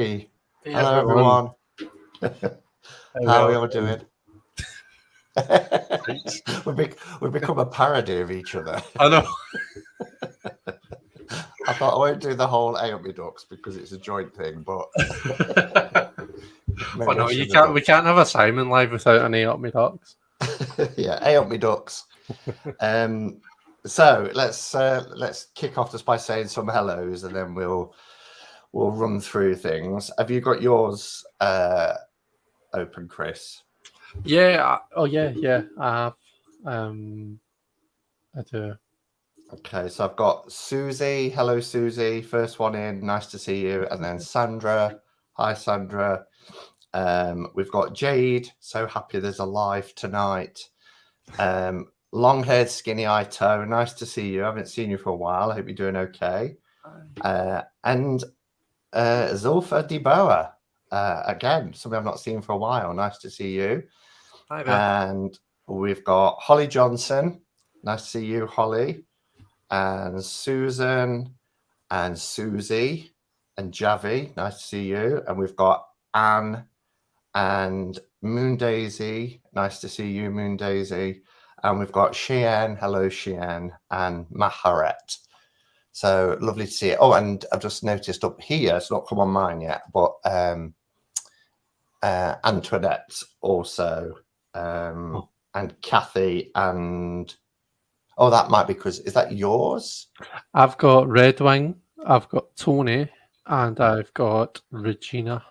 Hey, Hey hello everyone. How are we all doing? We've become a parody of each other. I know. I thought I won't do the whole A up me ducks because it's a joint thing, but Oh no, you can't. We can't have a Simon live without an A up me ducks. Yeah, A up me ducks. So let's kick off just by saying some hellos, and then we'll run through things. Have you got yours open, Chris? Yeah. Yeah. I have. I do. Okay, so I've got Susie. Hello, Susie. First one in. Nice to see you. And then Sandra. Hi, Sandra. We've got Jade. So happy there's a live tonight. Long-haired, skinny-eyed toe. Nice to see you. I haven't seen you for a while. I hope you're doing okay. And Zulfa Deboa. Again, something I've not seen for a while. Nice to see you. Hi there. And we've got Holly Johnson. Nice to see you, Holly. And Susan and Susie and Javi. Nice to see you. And we've got Anne and Moon Daisy. Nice to see you, Moon Daisy. And we've got Cheyenne. Hello, Cheyenne. And Maharet. So lovely to see it. Oh, and I've just noticed up here, it's not come on mine yet, but Antoinette also, and Kathy, and that might be because, is that yours? I've got Red Wing, I've got Tony, and I've got Regina.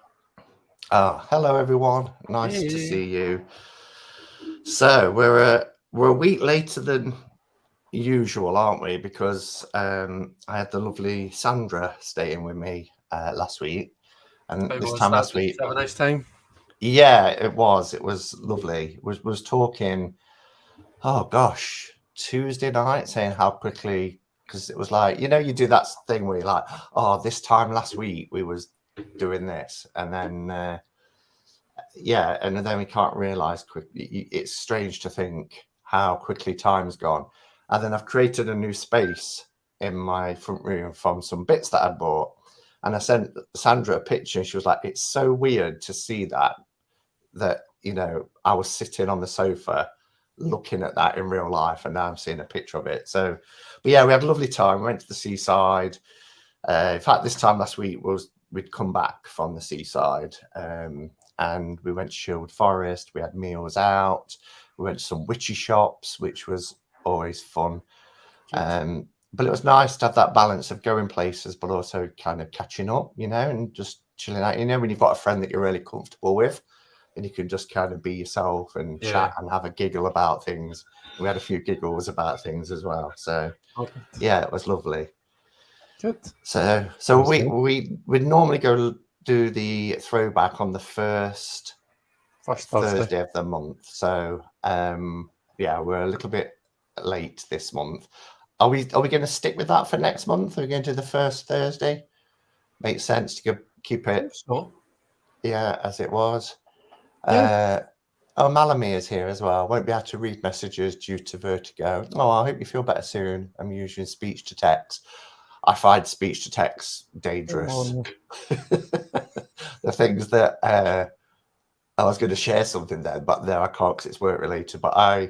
Oh, hello everyone. Nice to see you. So we're a week later than usual, aren't we? Because I had the lovely Sandra staying with me last week, and this time last week, have a nice time. Yeah, it was lovely. Was talking, oh gosh, Tuesday night, saying how quickly, because it was like, you do that thing where you're like, oh, this time last week we was doing this, and then and then we can't realize quickly. It's strange to think how quickly time's gone. And then I've created a new space in my front room from some bits that I bought, and I sent Sandra a picture, and she was like, it's so weird to see that I was sitting on the sofa looking at that in real life, and now I'm seeing a picture of it. So, but yeah, we had a lovely time. We went to the seaside. In fact, this time last week we'd come back from the seaside, and we went to Sherwood Forest. We had meals out. We went to some witchy shops, which was always fun. But it was nice to have that balance of going places, but also kind of catching up, and just chilling out. When you've got a friend that you're really comfortable with, and you can just kind of be yourself and chat and have a giggle about things. We had a few giggles about things as well. So yeah, it was lovely. Good. So we'd normally go do the throwback on the first Thursday of the month. So we're a little bit late this month. Are we going to stick with that for next month? Are we going to do the first Thursday? Makes sense to keep it as it was. Malamy is here as well. Won't be able to read messages due to vertigo. I hope you feel better soon. I'm using speech to text. I find speech to text dangerous. The things that I was going to share something then, but there I can't because it's work related. But I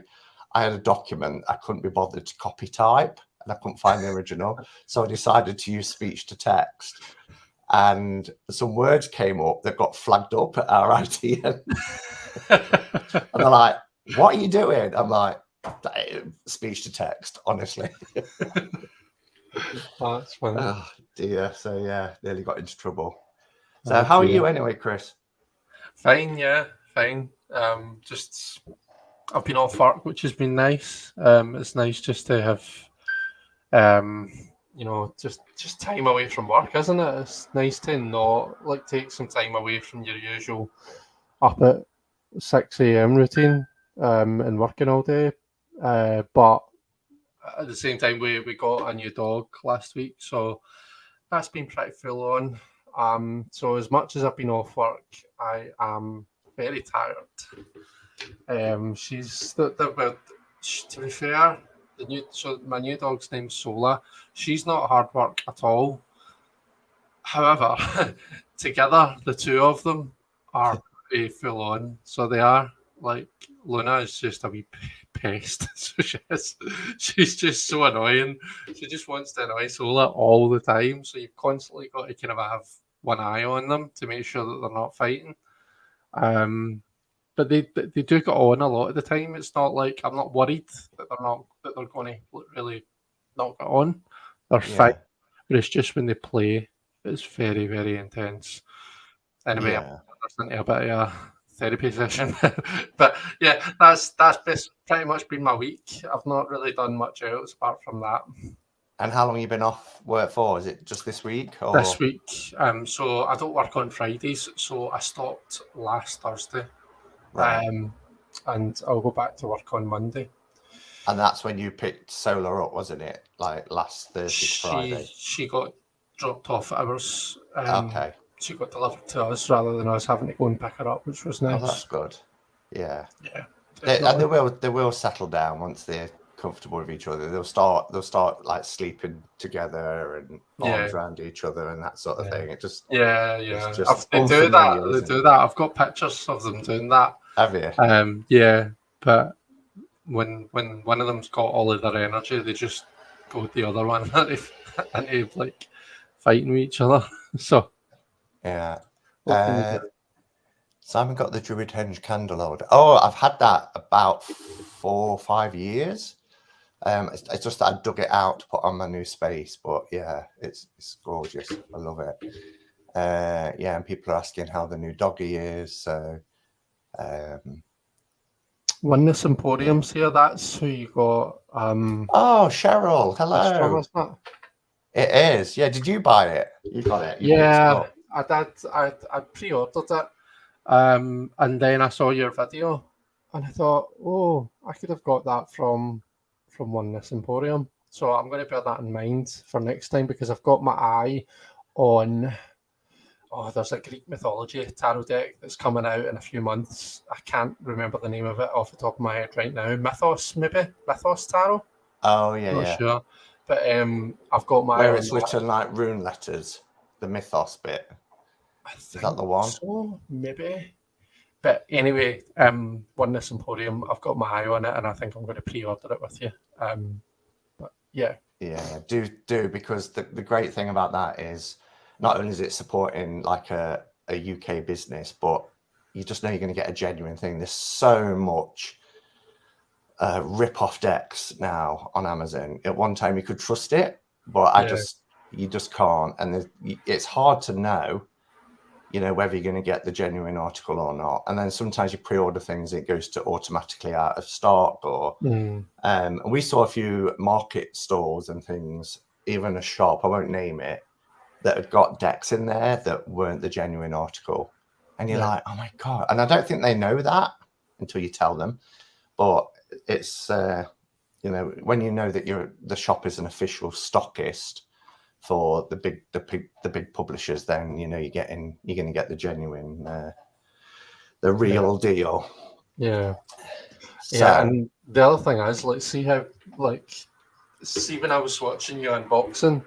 had a document I couldn't be bothered to copy type, and I couldn't find the original, so I decided to use speech to text. And some words came up that got flagged up at our IT. And they're like, what are you doing? I'm like, speech to text, honestly. That's funny. Oh, dear. So, yeah, nearly got into trouble. So, how are you anyway, Chris? Fine, yeah, fine. Just, I've been off work, which has been nice. It's nice just to have, just time away from work, isn't it? It's nice to not take some time away from your usual up at 6 a.m. routine and working all day. But at the same time, we got a new dog last week, so that's been pretty full on. So as much as I've been off work, I am very tired. To be fair, my new dog's name's Sola. She's not hard work at all. However, together, the two of them are pretty full on. So they are. Like, Luna is just a wee pest. So she's just so annoying. She just wants to annoy Sola all the time. So you've constantly got to kind of have one eye on them to make sure that they're not fighting. But they do get on a lot of the time. It's not like I'm not worried that they're going to really not get on. They're fine, but it's just when they play, it's very, very intense. Anyway, I'm into a bit of a therapy session. But yeah, that's pretty much been my week. I've not really done much else apart from that. And how long have you been off work for? Is it just this week? Or? This week. So I don't work on Fridays, so I stopped last Thursday. Right. And I'll go back to work on Monday. And that's when you picked Solar up, wasn't it? Like last Thursday to Friday. She got dropped off at ours. Okay. She got delivered to us rather than us having to go and pick her up, which was nice. Oh, that's good. Yeah. Yeah. And they will settle down once they're comfortable with each other. They'll start like sleeping together and arms around each other and that sort of thing. It just They do that. They do that. I've got pictures of them doing that. Have you? Yeah, but when one of them's got all of their energy, they just go with the other one and they like fighting with each other. So yeah. Simon got the Druid Henge candle holder. Oh, I've had that about 4 or 5 years. It's just that I dug it out to put on my new space, but yeah, it's gorgeous. I love it. Yeah, and people are asking how the new doggy is. So, Oneness Emporium's here. That's who you got. Oh, Cheryl, hello. From, it is. Yeah, did you buy it? You got it. Yeah, I did. I pre-ordered it, and then I saw your video, and I thought, oh, I could have got that from Oneness Emporium. So I'm going to bear that in mind for next time because I've got my eye on. Oh, there's a Greek mythology tarot deck that's coming out in a few months. I can't remember the name of it off the top of my head right now. Mythos Tarot. Oh yeah, Not sure. But I've got my where it's written like rune letters, the Mythos bit. Is that the one? So maybe. But anyway, Oneness Emporium, I've got my eye on it, and I think I'm going to pre-order it with you. But yeah. Yeah, do because the great thing about that is not only is it supporting like a UK business, but you just know you're going to get a genuine thing. There's so much rip-off decks now on Amazon. At one time you could trust it, but you just can't. And it's hard to know, whether you're going to get the genuine article or not. And then sometimes you pre-order things, it goes to automatically out of stock. Or we saw a few market stores and things, even a shop, I won't name it, that had got decks in there that weren't the genuine article. And you're like, oh my God. And I don't think they know that until you tell them. But it's, when you know that the shop is an official stockist for the big publishers, then you're going to get the genuine, the real deal. Yeah. So, and the other thing is, see when I was watching you unboxing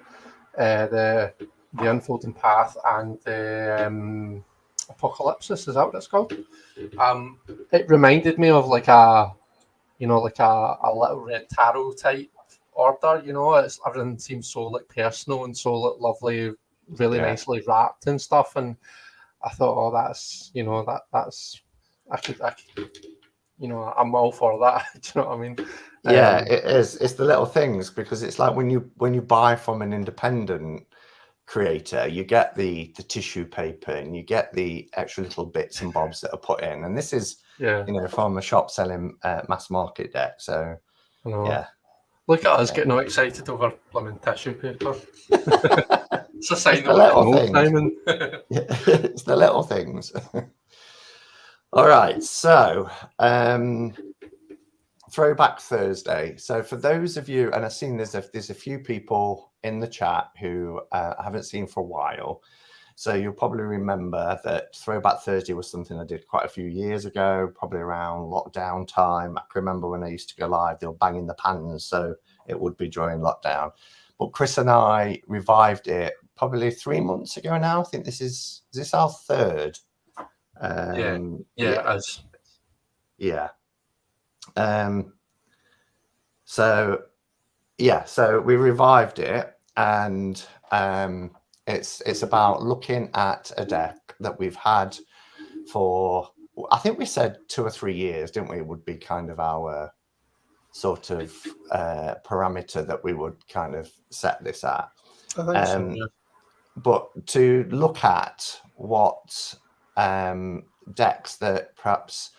the Unfolding Path and the Apocalypsis, is that what it's called? It reminded me of like a little red tarot type order. Everything seems so like personal and so lovely, really nicely wrapped and stuff. And I thought, oh, that's I could I'm all for that. Do you know what I mean? Yeah, it is. It's the little things, because it's like when you buy from an independent creator, you get the tissue paper and you get the extra little bits and bobs that are put in, and this is from a shop selling mass market deck. So yeah, look at us getting all excited over blooming tissue paper. It's a sign of Simon. It's the little things. All right, so Throwback Thursday. So for those of you, and I've seen there's a few people in the chat who I haven't seen for a while. So you'll probably remember that Throwback Thursday was something I did quite a few years ago, probably around lockdown time. I can remember when I used to go live, they were banging the pans, so it would be during lockdown. But Chris and I revived it probably 3 months ago now. I think is this our third? As yeah. So we revived it, and it's about looking at a deck that we've had for, I think we said 2 or 3 years, didn't we? Would be kind of our sort of parameter that we would kind of set this at. I think so, yeah. But to look at what decks that perhaps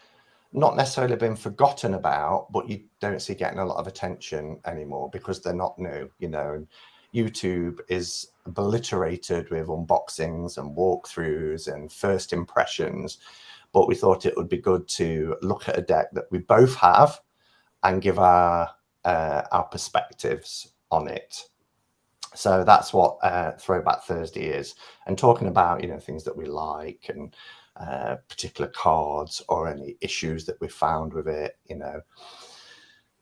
not necessarily been forgotten about, but you don't see getting a lot of attention anymore because they're not new, you know. And YouTube is obliterated with unboxings and walkthroughs and first impressions. But we thought it would be good to look at a deck that we both have and give our perspectives on it. So that's what Throwback Thursday is, and talking about, you know, things that we like and particular cards or any issues that we found with it, you know.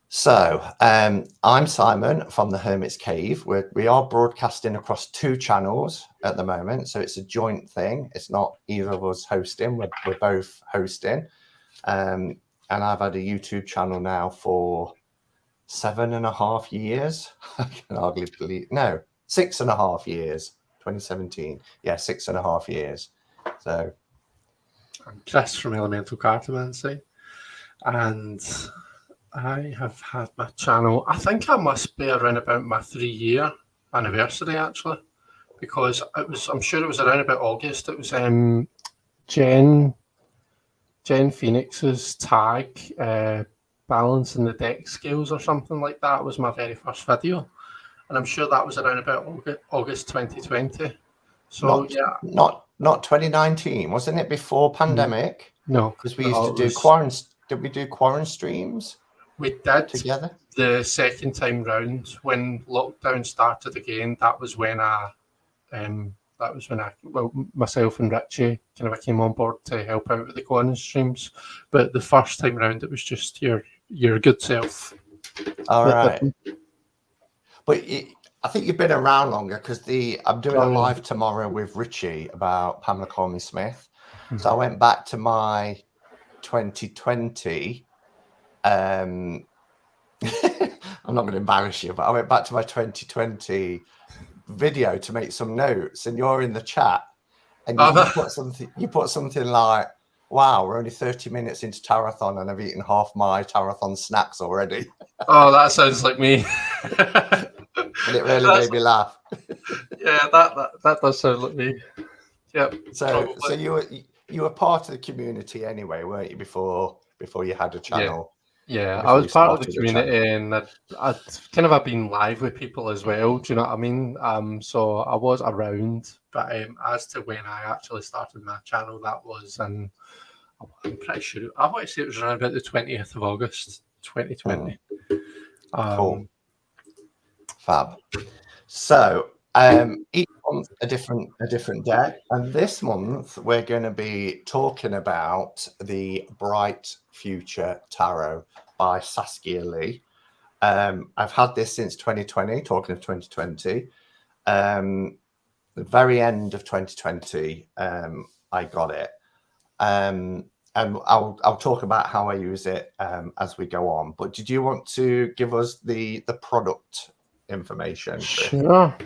So I'm Simon from the Hermit's Cave. We are broadcasting across 2 channels at the moment, so it's a joint thing. It's not either of us hosting. We're both hosting, and I've had a YouTube channel now for 7.5 years. I can hardly believe. No, 6.5 years. 2017. Yeah, 6.5 years. So I'm Chris from Elemental Cartomancy, and I have had my channel. I think I must be around about my 3-year anniversary, actually, because I'm sure it was around about August. It was Jen Phoenix's tag, balancing the deck scales or something like that, was my very first video, and I'm sure that was around about August 2020. So not 2019, wasn't it? Before pandemic? No, because we used to do quarantine. Did we do quarantine streams? We did together. The second time round when lockdown started again. That was when myself and Richie kind of came on board to help out with the quarantine streams. But the first time round, it was just your good self. All right. But I think you've been around longer because I'm doing a live tomorrow with Richie about Pamela Coleman Smith. Mm-hmm. So I went back to my 2020. I'm not going to embarrass you, but I went back to my 2020 video to make some notes, and you're in the chat, and you put something like, "Wow, we're only 30 minutes into Tarathon, and I've eaten half my Tarathon snacks already." Oh, that sounds like me. And it really made me laugh. Yeah, that does sound like me. Yep. So you were part of the community anyway, weren't you? Before you had a channel. Yeah, I was part of the community, and I'd kind of been live with people as well. Do you know what I mean? So I was around, but as to when I actually started my channel, that was, and I'm pretty sure I want to say it was around about the 20th of August, 2020. Cool. Fab. So each month a different deck, and this month we're going to be talking about the Bright Future Tarot by Saskia Lee. I've had this since 2020. Talking of 2020, the very end of 2020, I got it, and I'll talk about how I use it as we go on. But did you want to give us the product information? Sure.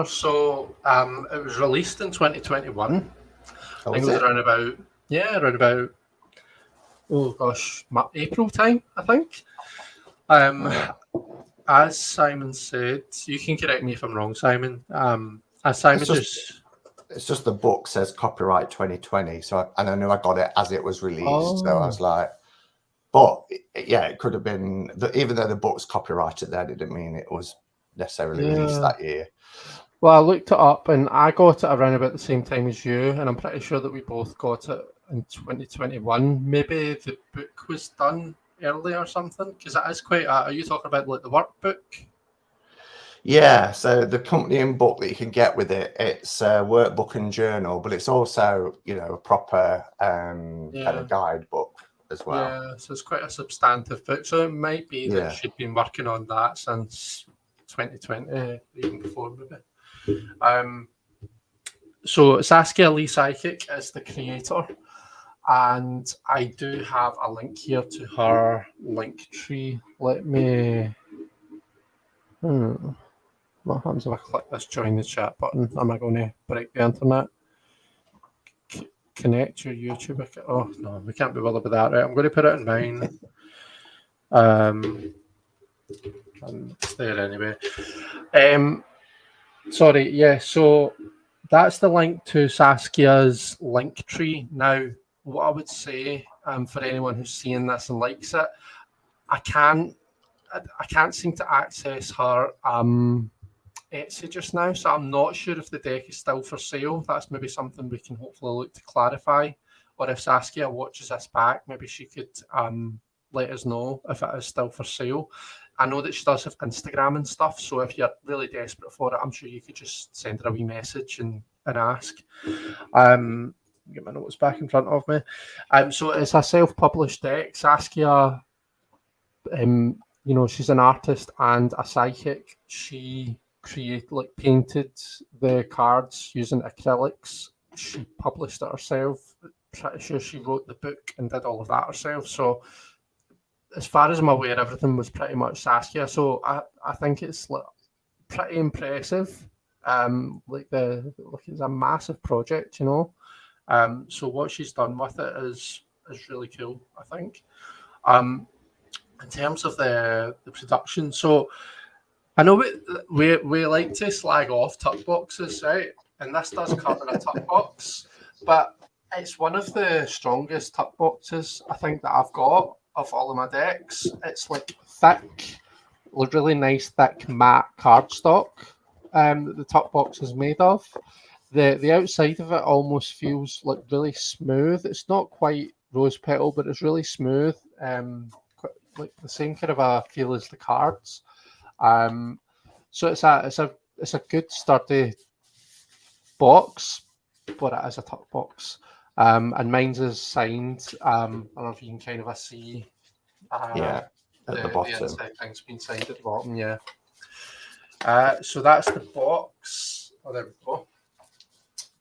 So it was released in 2021. I think it was around about April time, I think. As Simon said, you can correct me if I'm wrong, Simon. As Simon it's just the book says copyright 2020. So I know I got it as it was released. So I was like, but yeah, it could have been even though the book's copyrighted there, it didn't mean it was necessarily released that year. Well, I looked it up, and I got it around about the same time as you, and I'm pretty sure that we both got it in 2021. Maybe the book was done early or something, because it is quite. Are you talking about like the workbook? Yeah, so the accompanying book that you can get with it, it's a workbook and journal, but it's also, you know, a proper kind of guidebook as well. Yeah, so it's quite a substantive book. So it might be that she'd been working on that since 2020, even before maybe. So Saskia Lee Psychic is the creator, and I do have a link here to her link tree. Let me. What happens if I click this join the chat button? Am I going to break the internet? Connect your YouTube account. Oh no, we can't be bothered with that. Right, I'm going to put it in mine. It's there anyway. Sorry, yeah. So that's the link to Saskia's link tree. Now, what I would say for anyone who's seeing this and likes it, I can't seem to access her Etsy just now, so I'm not sure if the deck is still for sale. That's maybe something we can hopefully look to clarify. Or if Saskia watches this back, maybe she could let us know if it is still for sale. I know that she does have Instagram and stuff, so if you're really desperate for it, I'm sure you could just send her a wee message and ask. Get my notes back in front of me. So it's a self-published deck. Saskia, she's an artist and a psychic. She painted the cards using acrylics. She published it herself. Pretty sure she wrote the book and did all of that herself. So as far as I'm aware, everything was pretty much Saskia. So I think it's pretty impressive. It's a massive project, So what she's done with it is really cool, I think. In terms of the production, so I know we like to slag off tuck boxes, right? And this does come in a tuck box, but it's one of the strongest tuck boxes I think that I've got of all of my decks. It's like thick, really nice thick matte cardstock that the tuck box is made of. The outside of it almost feels like really smooth. It's not quite rose petal, but it's really smooth. Like the same kind of a feel as the cards. So it's a good sturdy box, but it is a tuck box. And mine's is signed. I don't know if you can kind of see. At the bottom. The inside thing's been signed at the bottom. Yeah. So that's the box. Oh, there we go.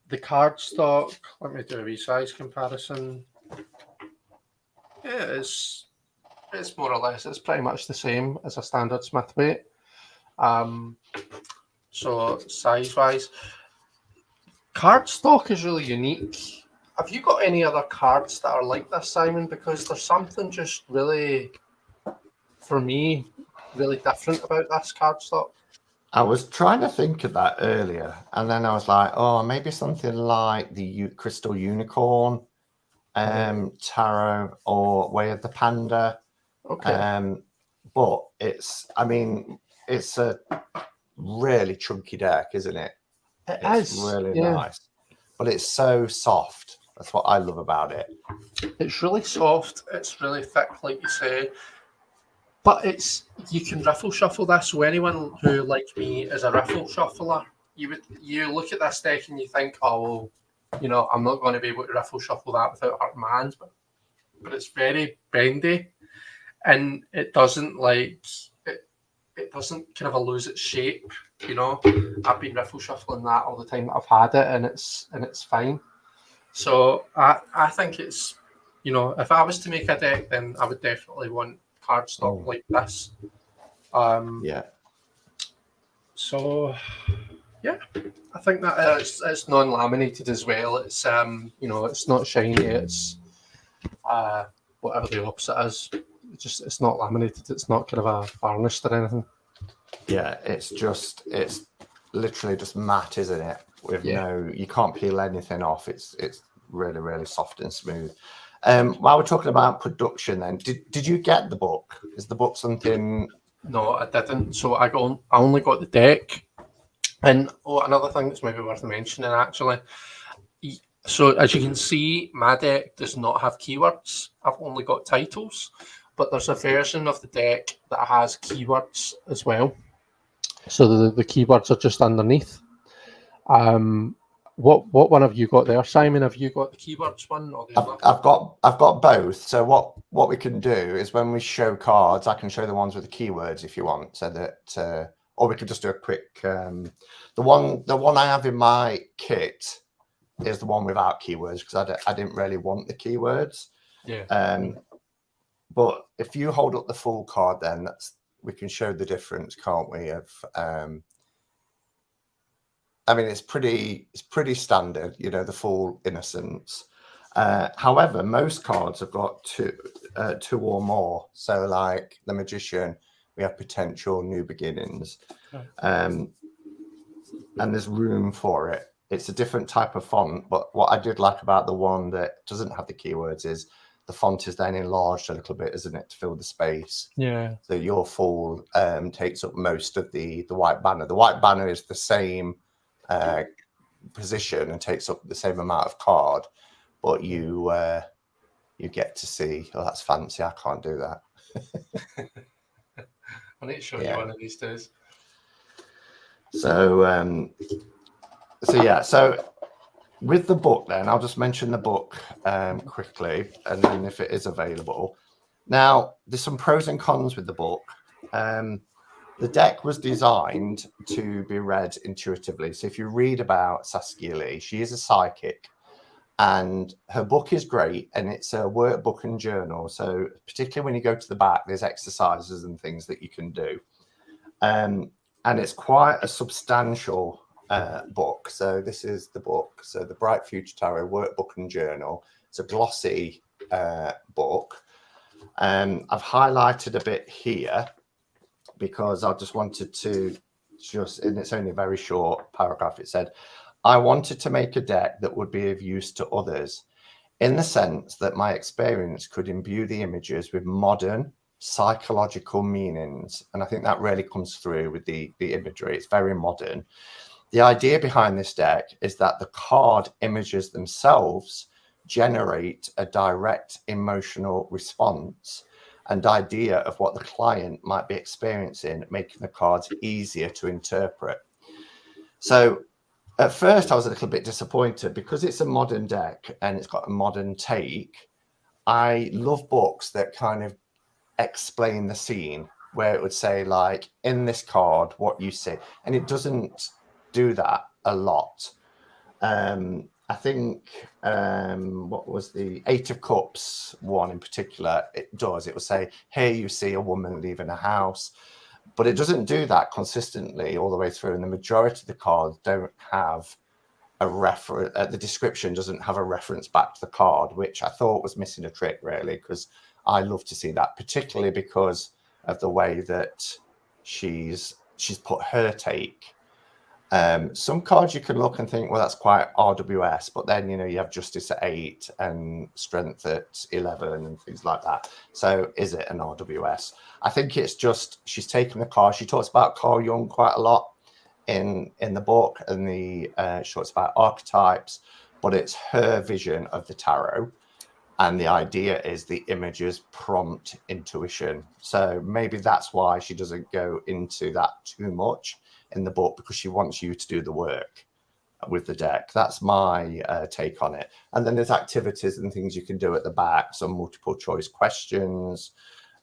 The cardstock. Let me do a resize comparison. Yeah, it's more or less, it's pretty much the same as a standard Smith weight. So size-wise, cardstock is really unique. Have you got any other cards that are like this, Simon? Because there's something just really, for me, really different about this cardstock. I was trying to think of that earlier, and then I was like, oh, maybe something like the Crystal Unicorn, Tarot, or Way of the Panda. Okay. But it's a really chunky deck, isn't it? It's really nice. But it's so soft. That's what I love about it. It's really soft. It's really thick, like you say. But you can riffle shuffle this. So anyone who, like me, is a riffle shuffler, you look at this deck and you think, oh, well, I'm not going to be able to riffle shuffle that without hurting my hands. But it's very bendy, and it doesn't it doesn't kind of lose its shape. I've been riffle shuffling that all the time that I've had it, and it's fine. So I think it's if I was to make a deck, then I would definitely want cardstock like this. Yeah. So yeah, I think that it's non-laminated as well. It's it's not shiny. It's whatever the opposite is. It's not laminated. It's not kind of a varnished or anything. Yeah, it's literally just matte, isn't it? With you can't peel anything off. It's really, really soft and smooth. While we're talking about production, then did you get the book? Is the book something? No, I didn't. So I only got the deck. And another thing that's maybe worth mentioning, actually. So as you can see, my deck does not have keywords. I've only got titles, but there's a version of the deck that has keywords as well. So the keywords are just underneath. What one have you got there, Simon? Have you got the keywords one or the other? I've got both. So what we can do is when we show cards, I can show the ones with the keywords if you want, so that or we could just do a quick. The one I have in my kit is the one without keywords because I didn't really want the keywords. Yeah. But if you hold up the full card, then we can show the difference, can't we? Of I mean, it's pretty standard, you know, the full innocence. However, most cards have got two or more. So, like the Magician, we have potential new beginnings, and there's room for it. It's a different type of font, but what I did like about the one that doesn't have the keywords is the font is then enlarged a little bit, isn't it, to fill the space? Yeah. So your full takes up most of the white banner. The white banner is the same position and takes up the same amount of card, but you get to see. Oh, that's fancy! I can't do that. I need to show you one of these days. So with the book, then I'll just mention the book quickly, and then if it is available. Now, there's some pros and cons with the book. The deck was designed to be read intuitively. So if you read about Saskia Lee, she is a psychic, and her book is great, and it's a workbook and journal. So particularly when you go to the back, there's exercises and things that you can do. And it's quite a substantial book. So this is the book. So the Bright Future Tarot Workbook and Journal. It's a glossy book. I've highlighted a bit here because I just wanted to and it's only a very short paragraph. It said, I wanted to make a deck that would be of use to others in the sense that my experience could imbue the images with modern psychological meanings. And I think that really comes through with the imagery. It's very modern. The idea behind this deck is that the card images themselves generate a direct emotional response and idea of what the client might be experiencing, making the cards easier to interpret. So at first I was a little bit disappointed because it's a modern deck and it's got a modern take. I love books that kind of explain the scene, where it would say, like, in this card, what you see. And it doesn't do that a lot. I think what was the Eight of Cups one in particular, it does. It will say, here you see a woman leaving a house. But it doesn't do that consistently all the way through. And the majority of the cards don't have a reference. The description doesn't have a reference back to the card, which I thought was missing a trick, really, because I love to see that, particularly because of the way that she's put her take. Some cards you can look and think, well, that's quite RWS, but then, you know, you have Justice at 8 and Strength at 11 and things like that. So is it an RWS? I think it's just she's taken the card. She talks about Carl Jung quite a lot in the book, and she talks about archetypes, but it's her vision of the tarot. And the idea is the images prompt intuition. So maybe that's why she doesn't go into that too much in the book, because she wants you to do the work with the deck. That's my take on it. And then there's activities and things you can do at the back, some multiple choice questions.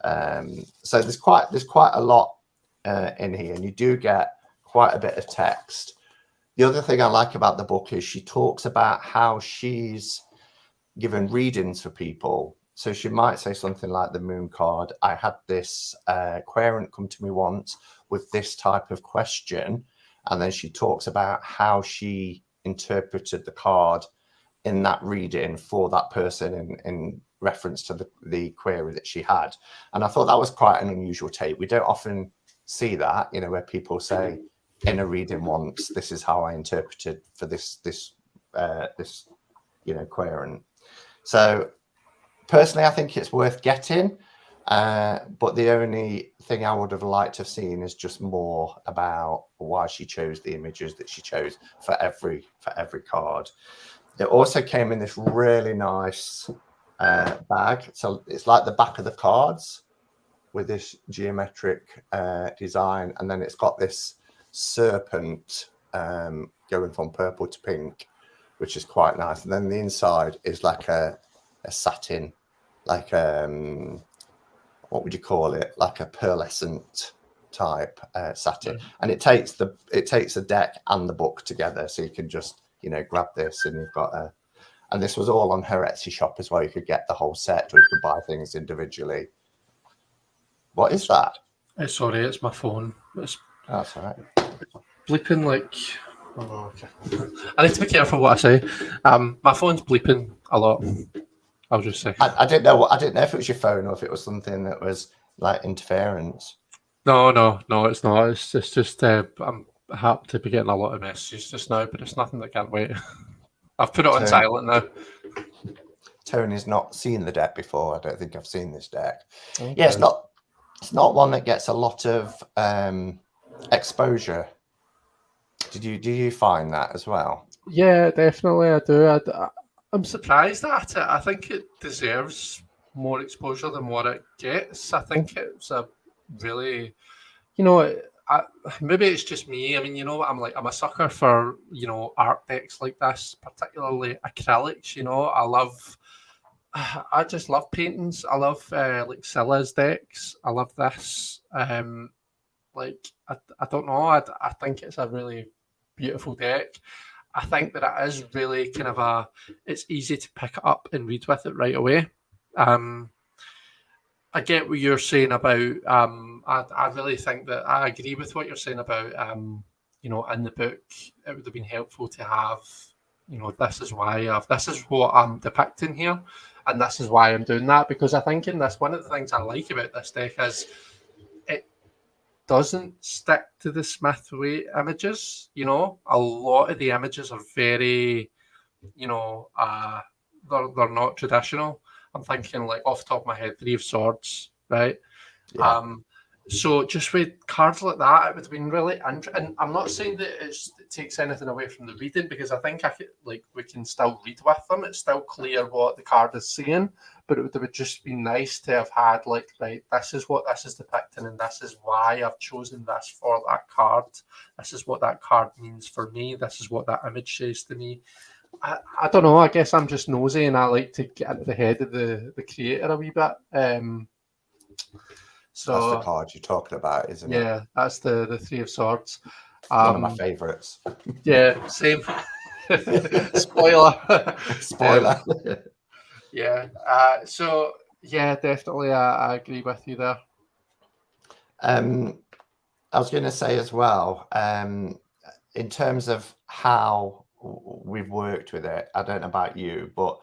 So there's quite a lot in here, and you do get quite a bit of text. The other thing I like about the book is she talks about how she's given readings for people. So she might say something like the Moon card. I had this querent come to me once with this type of question. And then she talks about how she interpreted the card in that reading for that person in reference to the query that she had. And I thought that was quite an unusual take. We don't often see that, you know, where people say in a reading once, this is how I interpreted for this you know, querent. So personally, I think it's worth getting, but the only thing I would have liked to have seen is just more about why she chose the images that she chose for every card. It also came in this really nice bag. So it's like the back of the cards with this geometric design, and then it's got this serpent going from purple to pink, which is quite nice. And then the inside is like a satin, like what would you call it? Like a pearlescent type satin, and it takes the deck and the book together, so you can just grab this and you've got a. And this was all on her Etsy shop as well. You could get the whole set, or you could buy things individually. What is that? Sorry, it's my phone. That's all right. Bleeping like. Oh, okay. I need to be careful what I say. My phone's bleeping a lot. I'll just say. I didn't know if it was your phone or if it was something that was like interference. No, it's not. It's just I'm happy to be getting a lot of messages just now, but it's nothing that can't wait. I've put it on silent now. Tony's not seen the deck before. I don't think I've seen this deck. Okay. Yeah, it's not one that gets a lot of exposure. Do you find that as well? Yeah, definitely I do. I'm surprised at it. I think it deserves more exposure than what it gets. I think it's a really, maybe it's just me. I mean, I'm a sucker for art decks like this, particularly acrylics. I just love paintings. I love like Scylla's decks. I love this. I don't know. I think it's a really beautiful deck. I think that it is really kind of it's easy to pick it up and read with it right away. I get what you're saying about. I really think that I agree with what you're saying about. In the book, it would have been helpful to have. This is why this is what I'm depicting here, and this is why I'm doing that, because I think in this, one of the things I like about this deck is it doesn't stick to the Smithway images. A lot of the images are very, they're not traditional. I'm thinking like off the top of my head, Three of Swords, right? Yeah. So just with cards like that, it would have been really interesting. And I'm not saying that it takes anything away from the reading, because I think we can still read with them. It's still clear what the card is saying, but it would have just been nice to have had right, this is what this is depicting, and this is why I've chosen this for that card. This is what that card means for me. This is what that image says to me. I don't know. I guess I'm just nosy, and I like to get into the head of the creator a wee bit. So that's the card you're talking about, isn't it? Yeah, that's the Three of Swords. One of my favourites. Yeah, same. Spoiler. Spoiler. Yeah. So yeah, definitely, I agree with you there. I was going to say as well, in terms of how we've worked with it, I don't know about you, but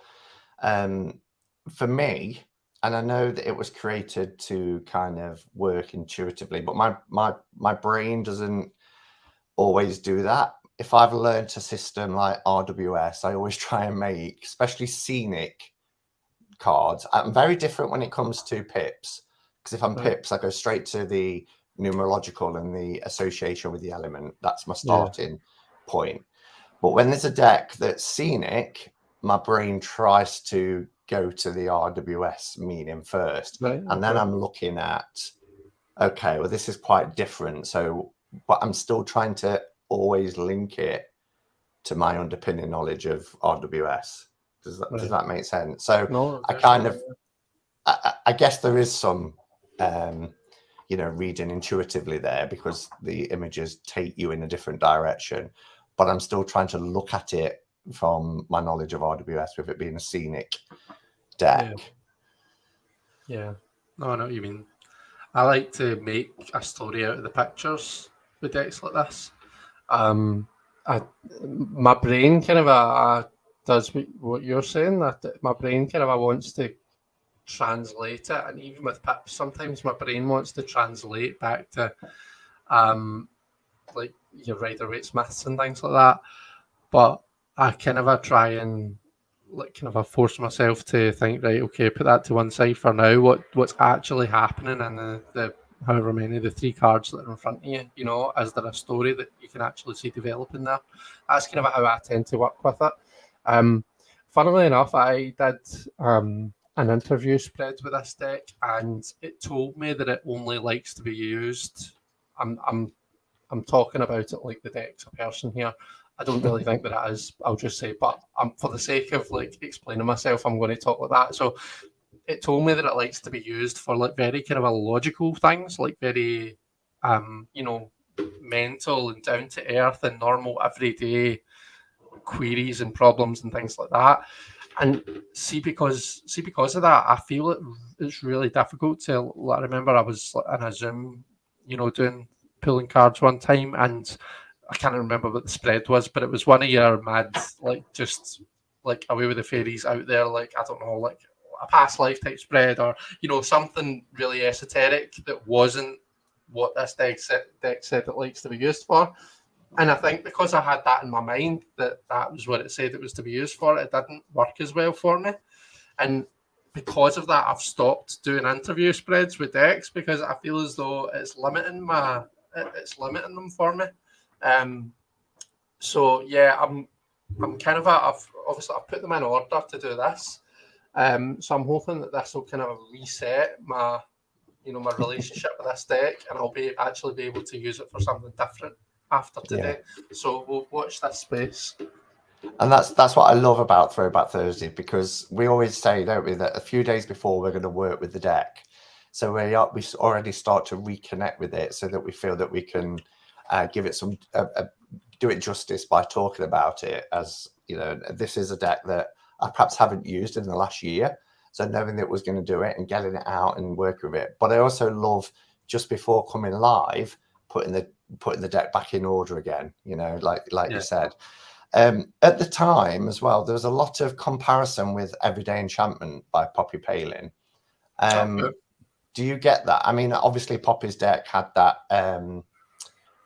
for me, and I know that it was created to kind of work intuitively, but my brain doesn't always do that. If I've learned a system like RWS, I always try and make, especially scenic cards. I'm very different when it comes to pips, because if I'm pips, I go straight to the numerological and the association with the element. That's my starting point. But when there's a deck that's scenic, my brain tries to go to the RWS meaning first. Right, and then I'm looking at, okay, well, this is quite different. So, but I'm still trying to always link it to my underpinning knowledge of RWS. Does that make sense? So no, I kind of, I guess there is some, reading intuitively there, because the images take you in a different direction, but I'm still trying to look at it from my knowledge of RWS, with it being a scenic deck. Yeah. No, I know what you mean. I like to make a story out of the pictures with decks like this. My brain kind of does what you're saying. That my brain kind of wants to translate it, and even with pips, sometimes my brain wants to translate back to like your Rider-Waite Smiths and things like that. But I kind of try and I force myself to think, right, okay, put that to one side for now. What's actually happening in the however many, the three cards that are in front of you, is there a story that you can actually see developing there? That's kind of how I tend to work with it. Funnily enough, I did an interview spread with this deck, and it told me that it only likes to be used. I'm talking about it like the deck's a person here. I don't really think that it is. I'll just say, but for the sake of explaining myself, I'm going to talk like that. So it told me that it likes to be used for very kind of a logical things, very you know, mental and down to earth and normal everyday queries and problems and things like that. And because of that, I feel it's really difficult to. I remember I was in a Zoom, you know, doing pulling cards one time, and I can't remember what the spread was, but it was one of your mad, like just like away with the fairies out there, like I don't know, like a past life type spread, or you know, something really esoteric that wasn't what this deck said it likes to be used for. And I think because I had that in my mind that was what it said it was to be used for, it didn't work as well for me. And because of that, I've stopped doing interview spreads with decks because I feel as though it's limiting them for me. So yeah, I'm kind of I've put them in order to do this. So I'm hoping that this will kind of reset my relationship with this deck, and I'll be able to use it for something different after today. So we'll watch this space. And that's what I love about Throwback Thursday, because we always say, don't we, that a few days before we're going to work with the deck. So we already start to reconnect with it, so that we feel that we can give it some do it justice by talking about it. As you know, this is a deck that I perhaps haven't used in the last year. So knowing that it was going to do it and getting it out and working with it. But I also love, just before coming live, putting the deck back in order again, you know, like you said. At the time as well, there was a lot of comparison with Everyday Enchantment by Poppy Palin. Do you get that? I mean, obviously Poppy's deck had that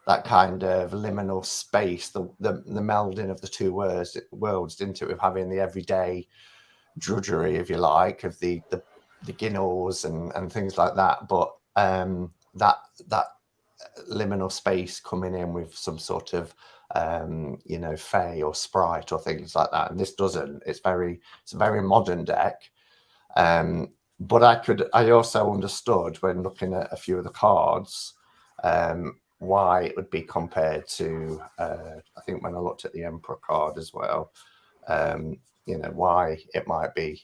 that kind of liminal space, the melding of the two worlds, didn't it, with having the everyday drudgery, if you like, of the Ginnels and things like that, but that liminal space coming in with some sort of fae or sprite or things like that. And this doesn't. It's a very modern deck. But I also understood when looking at a few of the cards why it would be compared to I think when I looked at the Emperor card as well, why it might be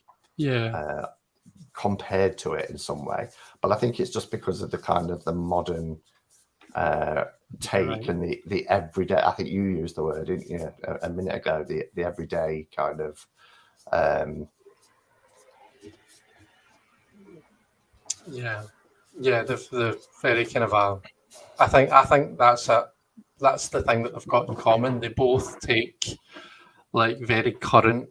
compared to it in some way. But I think it's just because of the kind of the modern take and the everyday. I think you used the word, didn't you, a minute ago, the everyday kind of the very kind of I think that's it. That's the thing that they've got in common. They both take like very current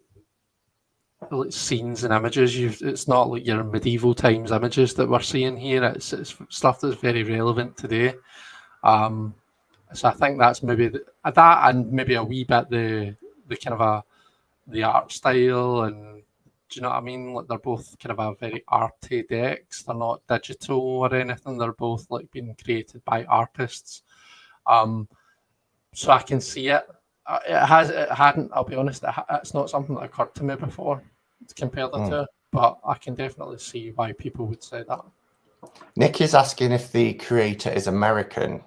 like scenes and images. It's not like your medieval times images that we're seeing here. It's stuff that's very relevant today. So I think that's maybe that, and maybe a wee bit the kind of the art style, and do you know what I mean? Like they're both kind of a very arty decks. They're not digital or anything. They're both like being created by artists. So I can see it. It hadn't. I'll be honest. It's not something that occurred to me before to compare the two, but I can definitely see why people would say that. Nick is asking if the creator is American.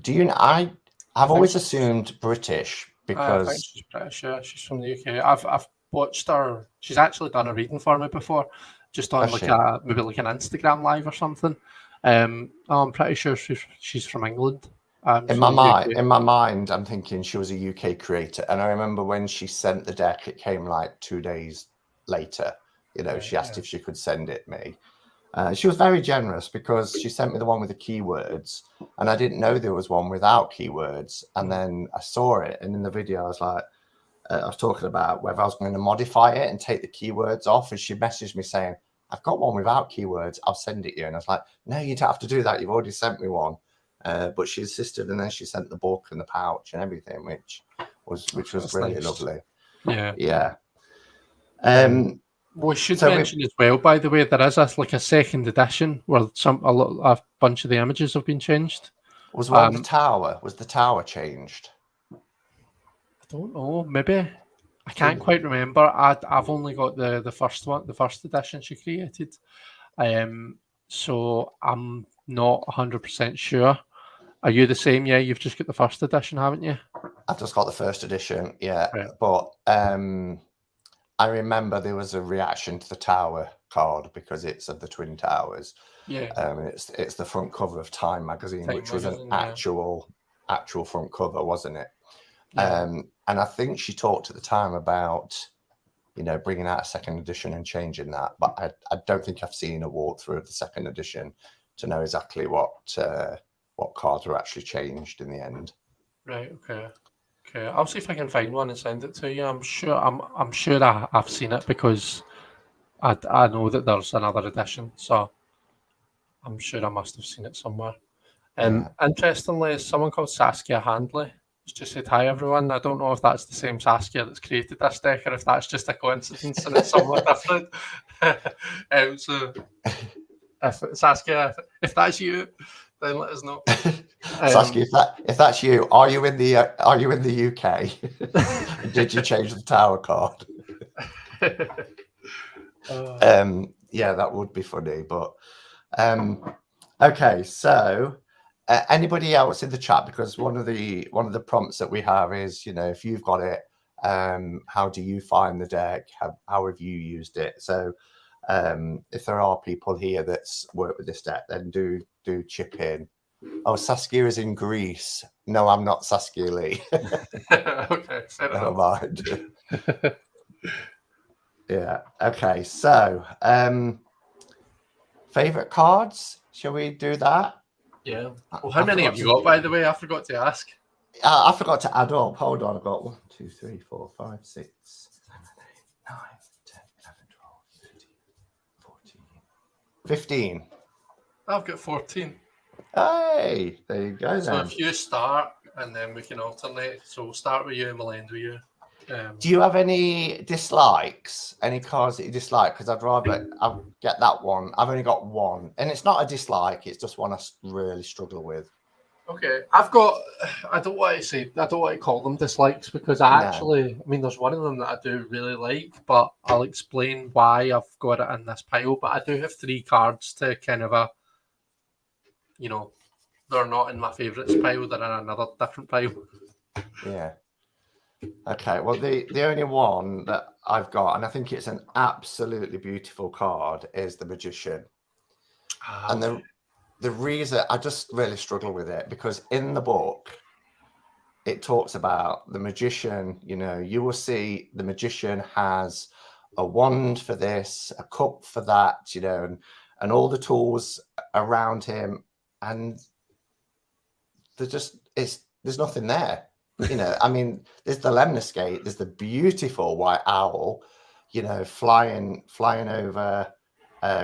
Do you? I've always assumed British, because I think she's British. Yeah, she's from the UK. I've watched her. She's actually done a reading for me before, just on maybe like an Instagram live or something. I'm pretty sure she's from England. In my mind, I'm thinking she was a UK creator, and I remember when she sent the deck, it came like 2 days later. She asked if she could send it me. She was very generous, because she sent me the one with the keywords, and I didn't know there was one without keywords. And then I saw it, and in the video, I was like, I was talking about whether I was going to modify it and take the keywords off, and she messaged me saying, "I've got one without keywords. I'll send it you." And I was like, "No, you don't have to do that. You've already sent me one." But she insisted, and then she sent the book and the pouch and everything, which was really nice. Lovely. Yeah. We should mention as well, by the way, there is a second edition where a bunch of the images have been changed. Was the tower? Was the tower changed? I don't know. Maybe I can't quite remember. I've only got the first one, the first edition she created. So I'm not 100% sure. Are you the same? Yeah, you've just got the first edition, haven't you? I've just got the first edition. Yeah, right. But I remember there was a reaction to the tower card because it's of the Twin Towers. Yeah. It's the front cover of Time magazine, Time which was an magazine, actual front cover, wasn't it? Yeah. And I think she talked at the time about, bringing out a second edition and changing that. But I don't think I've seen a walkthrough of the second edition to know exactly what cards were actually changed in the end. Right. Okay. Okay. I'll see if I can find one and send it to you. I'm sure I've seen it because I know that there's another edition, so I'm sure I must have seen it somewhere. Yeah. Interestingly, someone called Saskia Handley has just said hi everyone. I don't know if that's the same Saskia that's created this deck or if that's just a coincidence and it's somewhat different. So if Saskia, if that's you, then let us know. Saskia, if that's you, are you in the UK? Did you change the tower card? Yeah, that would be funny. But okay, so anybody else in the chat? Because one of the prompts that we have is, if you've got it, how do you find the deck? How have you used it? So if there are people here that's worked with this deck, then do chip in. Oh, Saskia is in Greece. No, I'm not Saskia Lee. Okay, never mind. Yeah. Okay. So, favorite cards? Shall we do that? Yeah. Well, how many have you got, by the way? I forgot to ask. I forgot to add up. Hold on. I've got 1, 2, 3, 4, 5, 6, 7, 8, 9, 10, 11, 12, 13, 14, 15. I've got 14. Hey, there you go. So then. if you start, and then we can alternate. So we'll start with you and we'll end with you. Do you have any dislikes? Any cards that you dislike? Because I'll get that one. I've only got one, and it's not a dislike. It's just one I really struggle with. Okay, I don't want to call them dislikes because there's one of them that I do really like, but I'll explain why I've got it in this pile. But I do have 3 cards to kind of they're not in my favourites pile, they're in another different pile. Yeah. Okay, well, the only one that I've got, and I think it's an absolutely beautiful card, is the Magician. And the reason I just really struggle with it, because in the book, it talks about the Magician, you will see the Magician has a wand for this, a cup for that, and all the tools around him, and there's nothing there. There's the lemniscate, there's the beautiful white owl, flying over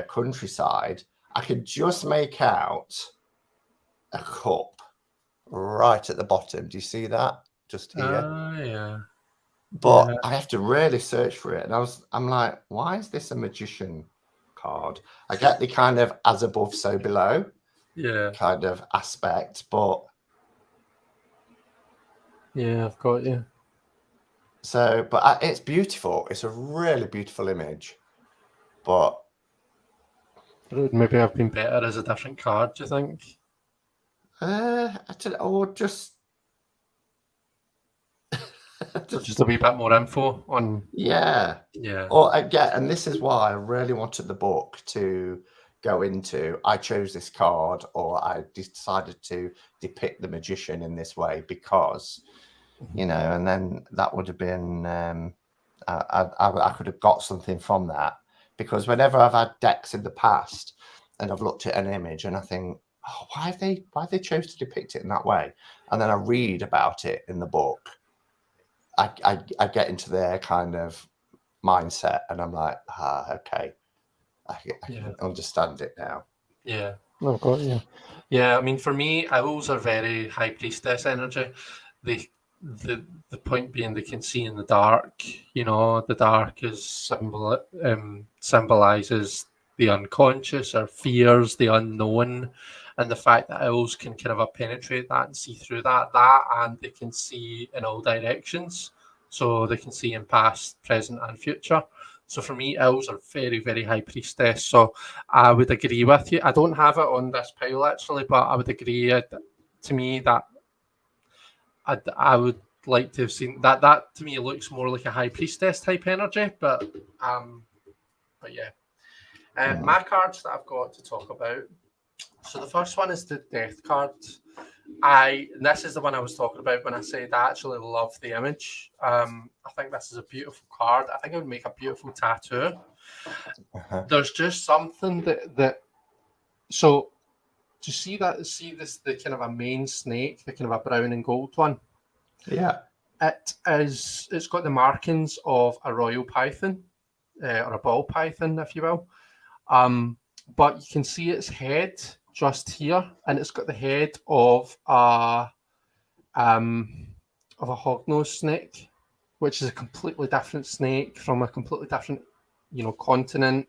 countryside. I could just make out a cup right at the bottom. Do you see that? Just here. Yeah. But I have to really search for it. And I'm like, why is this a Magician card? I get the kind of as above, so below kind of aspect, but yeah, I've got you. So, but it's beautiful. It's a really beautiful image. But it would maybe have been better as a different card, do you think? Or just just a wee bit more info on. Yeah. Or again, and this is why I really wanted the book to go into. I chose this card, or I decided to depict the Magician in this way because, and then that would have been. I could have got something from that, because whenever I've had decks in the past and I've looked at an image and I think, oh, why have they chose to depict it in that way? And then I read about it in the book. I get into their kind of mindset and I'm like, okay, I can understand it now. Yeah, I've got you. Yeah, I mean, for me, owls are very high priestess energy. The point being they can see in the dark. The dark is symbolizes the unconscious or fears, the unknown, and the fact that owls can kind of penetrate that and see through that, and they can see in all directions. So they can see in past, present, and future. So for me, owls are very, very high priestess. So I would agree with you. I don't have it on this pile actually, but I would agree. To me, that I would like to have seen that. That to me looks more like a high priestess type energy. But yeah. My cards that I've got to talk about. So the first one is the death card. And this is the one I was talking about when I said I actually love the image. I think this is a beautiful card. I think it would make a beautiful tattoo. There's just something that so to see this the kind of a main snake, the kind of a brown and gold one. Yeah. It's got the markings of a royal python, or a ball python, if you will. But you can see its head just here, and it's got the head of a hognose snake, which is a completely different snake from a completely different, continent.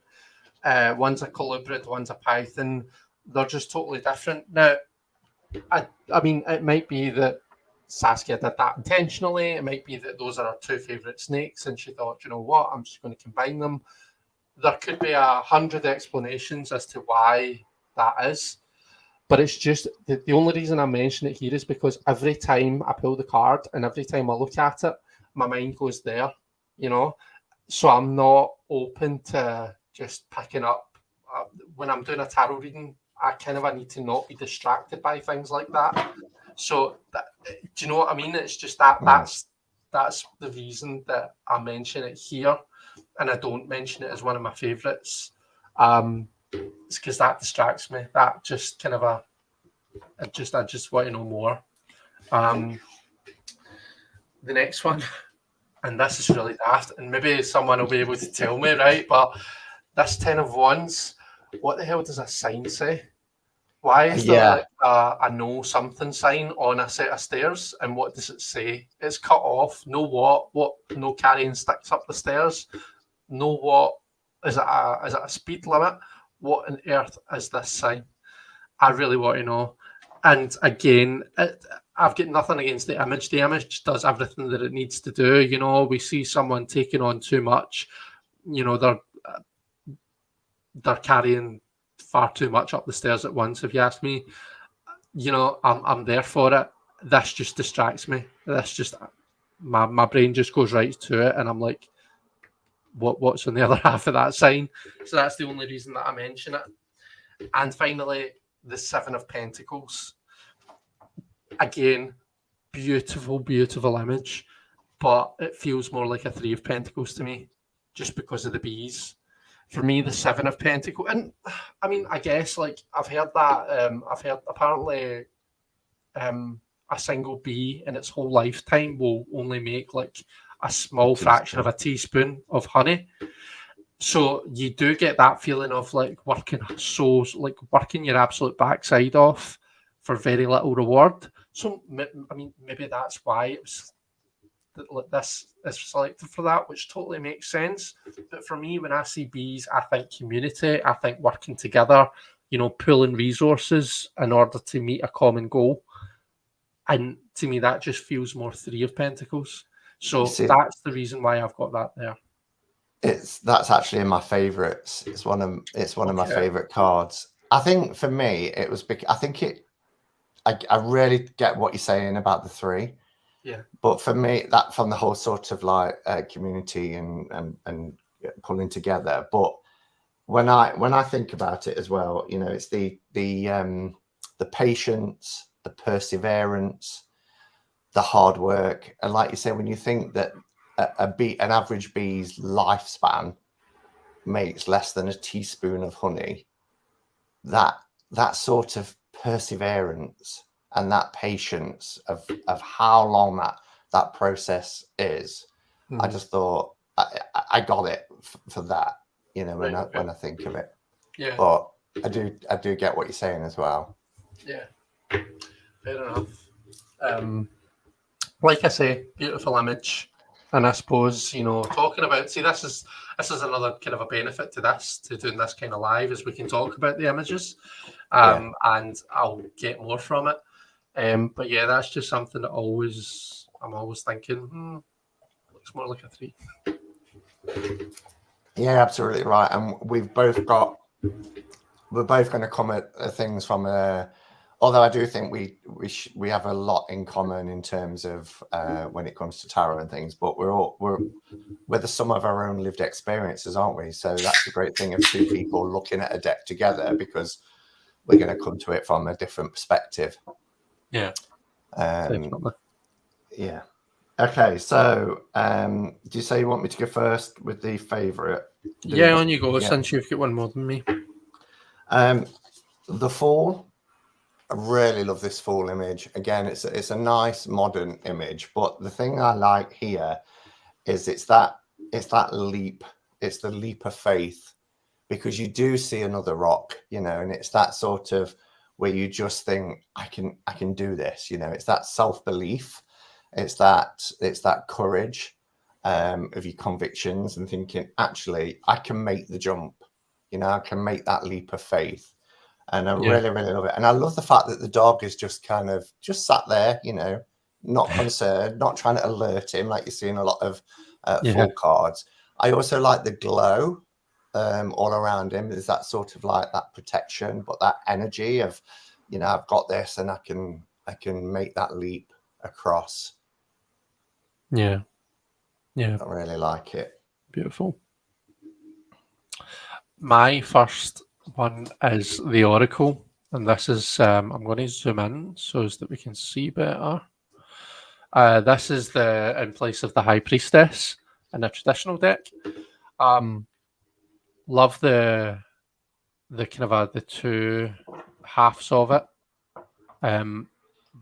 One's a colubrid, one's a python. They're just totally different. Now, I mean, it might be that Saskia did that intentionally. It might be that those are her two favourite snakes, and she thought, you know what, I'm just going to combine them. There could be 100 explanations as to why that is. But it's just the only reason I mention it here is because every time I pull the card and every time I look at it, my mind goes there, So I'm not open to just picking up. When I'm doing a tarot reading, I need to not be distracted by things like that. So, do you know what I mean? It's just that's the reason that I mention it here, and I don't mention it as one of my favourites. It's because that distracts me. That just kind of I just want to know more. The next one, and this is really daft, and maybe someone will be able to tell me, right? But this 10 of Wands, what the hell does a sign say? Why is there like a no something sign on a set of stairs? And what does it say? It's cut off. No what? No carrying sticks up the stairs. No what? Is it a speed limit? What on earth is this sign? I really want to know. And again, I've got nothing against the image. The image does everything that it needs to do. We see someone taking on too much. They're carrying far too much up the stairs at once, if you ask me. I'm there for it. This just distracts me. This just my brain just goes right to it, and I'm like, what's on the other half of that sign? So that's the only reason that I mention it. And finally, the 7 of Pentacles. Again, beautiful, beautiful image, but it feels more like a 3 of Pentacles to me, just because of the bees. For me, the 7 of Pentacles, and I mean, I guess I've heard that. I've heard apparently a single bee in its whole lifetime will only make like a small fraction of a teaspoon of honey. So you do get that feeling of working your absolute backside off for very little reward. So I mean, maybe that's why this is selected for that, which totally makes sense. But for me, when I see bees, I think community, I think working together, pooling resources in order to meet a common goal. And to me, that just feels more 3 of Pentacles. So that's the reason why I've got that there. That's actually in my favourites. It's one of my favourite cards. I think for me, it was because I really get what you're saying about the 3. Yeah. But for me, that from the whole sort of community and pulling together. But when I think about it as well, it's the patience, the perseverance, the hard work, and like you say, when you think that an average bee's lifespan makes less than a teaspoon of honey, that sort of perseverance and that patience of how long that process is, I just thought I got it for that, when I think of it. Yeah. But I do get what you're saying as well. Yeah. Fair enough. Like I say, beautiful image. And I suppose, talking about, this is another kind of a benefit to doing this kind of live, is we can talk about the images, and I'll get more from it. But yeah, that's just something that I'm always thinking, looks more like a 3. Yeah, absolutely right. And we're both going to comment things from a Although I do think we have a lot in common in terms of when it comes to tarot and things, but we're the sum of our own lived experiences, aren't we? So that's the great thing of two people looking at a deck together, because we're going to come to it from a different perspective. Yeah, definitely. Yeah. Okay, so do you say you want me to go first with the favourite? Yeah, on you go, since you've got one more than me. The Fall. I really love this Fall image. Again, it's a nice modern image, but the thing I like here is it's that leap. It's the leap of faith, because you do see another rock, and it's that sort of where you just think, I can do this. It's that self-belief. It's that courage of your convictions and thinking, actually, I can make the jump. I can make that leap of faith. And I really, really love it. And I love the fact that the dog is just kind of just sat there, not concerned, not trying to alert him like you see in a lot of full cards. I also like the glow all around him. There's that sort of like that protection, but that energy of, I've got this and I can make that leap across. Yeah. I really like it. Beautiful. My first one is the Oracle, and this is I'm going to zoom in so that we can see better. This is in place of the High Priestess in a traditional deck. Love the kind of the two halves of it.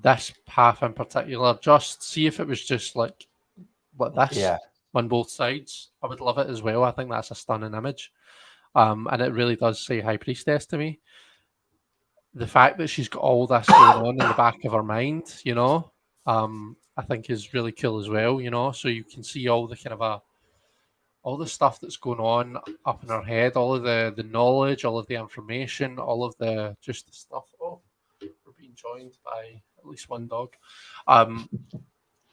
This half in particular, just see if it was just like this on both sides. I would love it as well. I think that's a stunning image. And it really does say High Priestess to me. The fact that she's got all this going on in the back of her mind, I think is really cool as well, so you can see all the kind of all the stuff that's going on up in her head, all of the knowledge, all of the information, all of the just the stuff. Oh, we're being joined by at least one dog.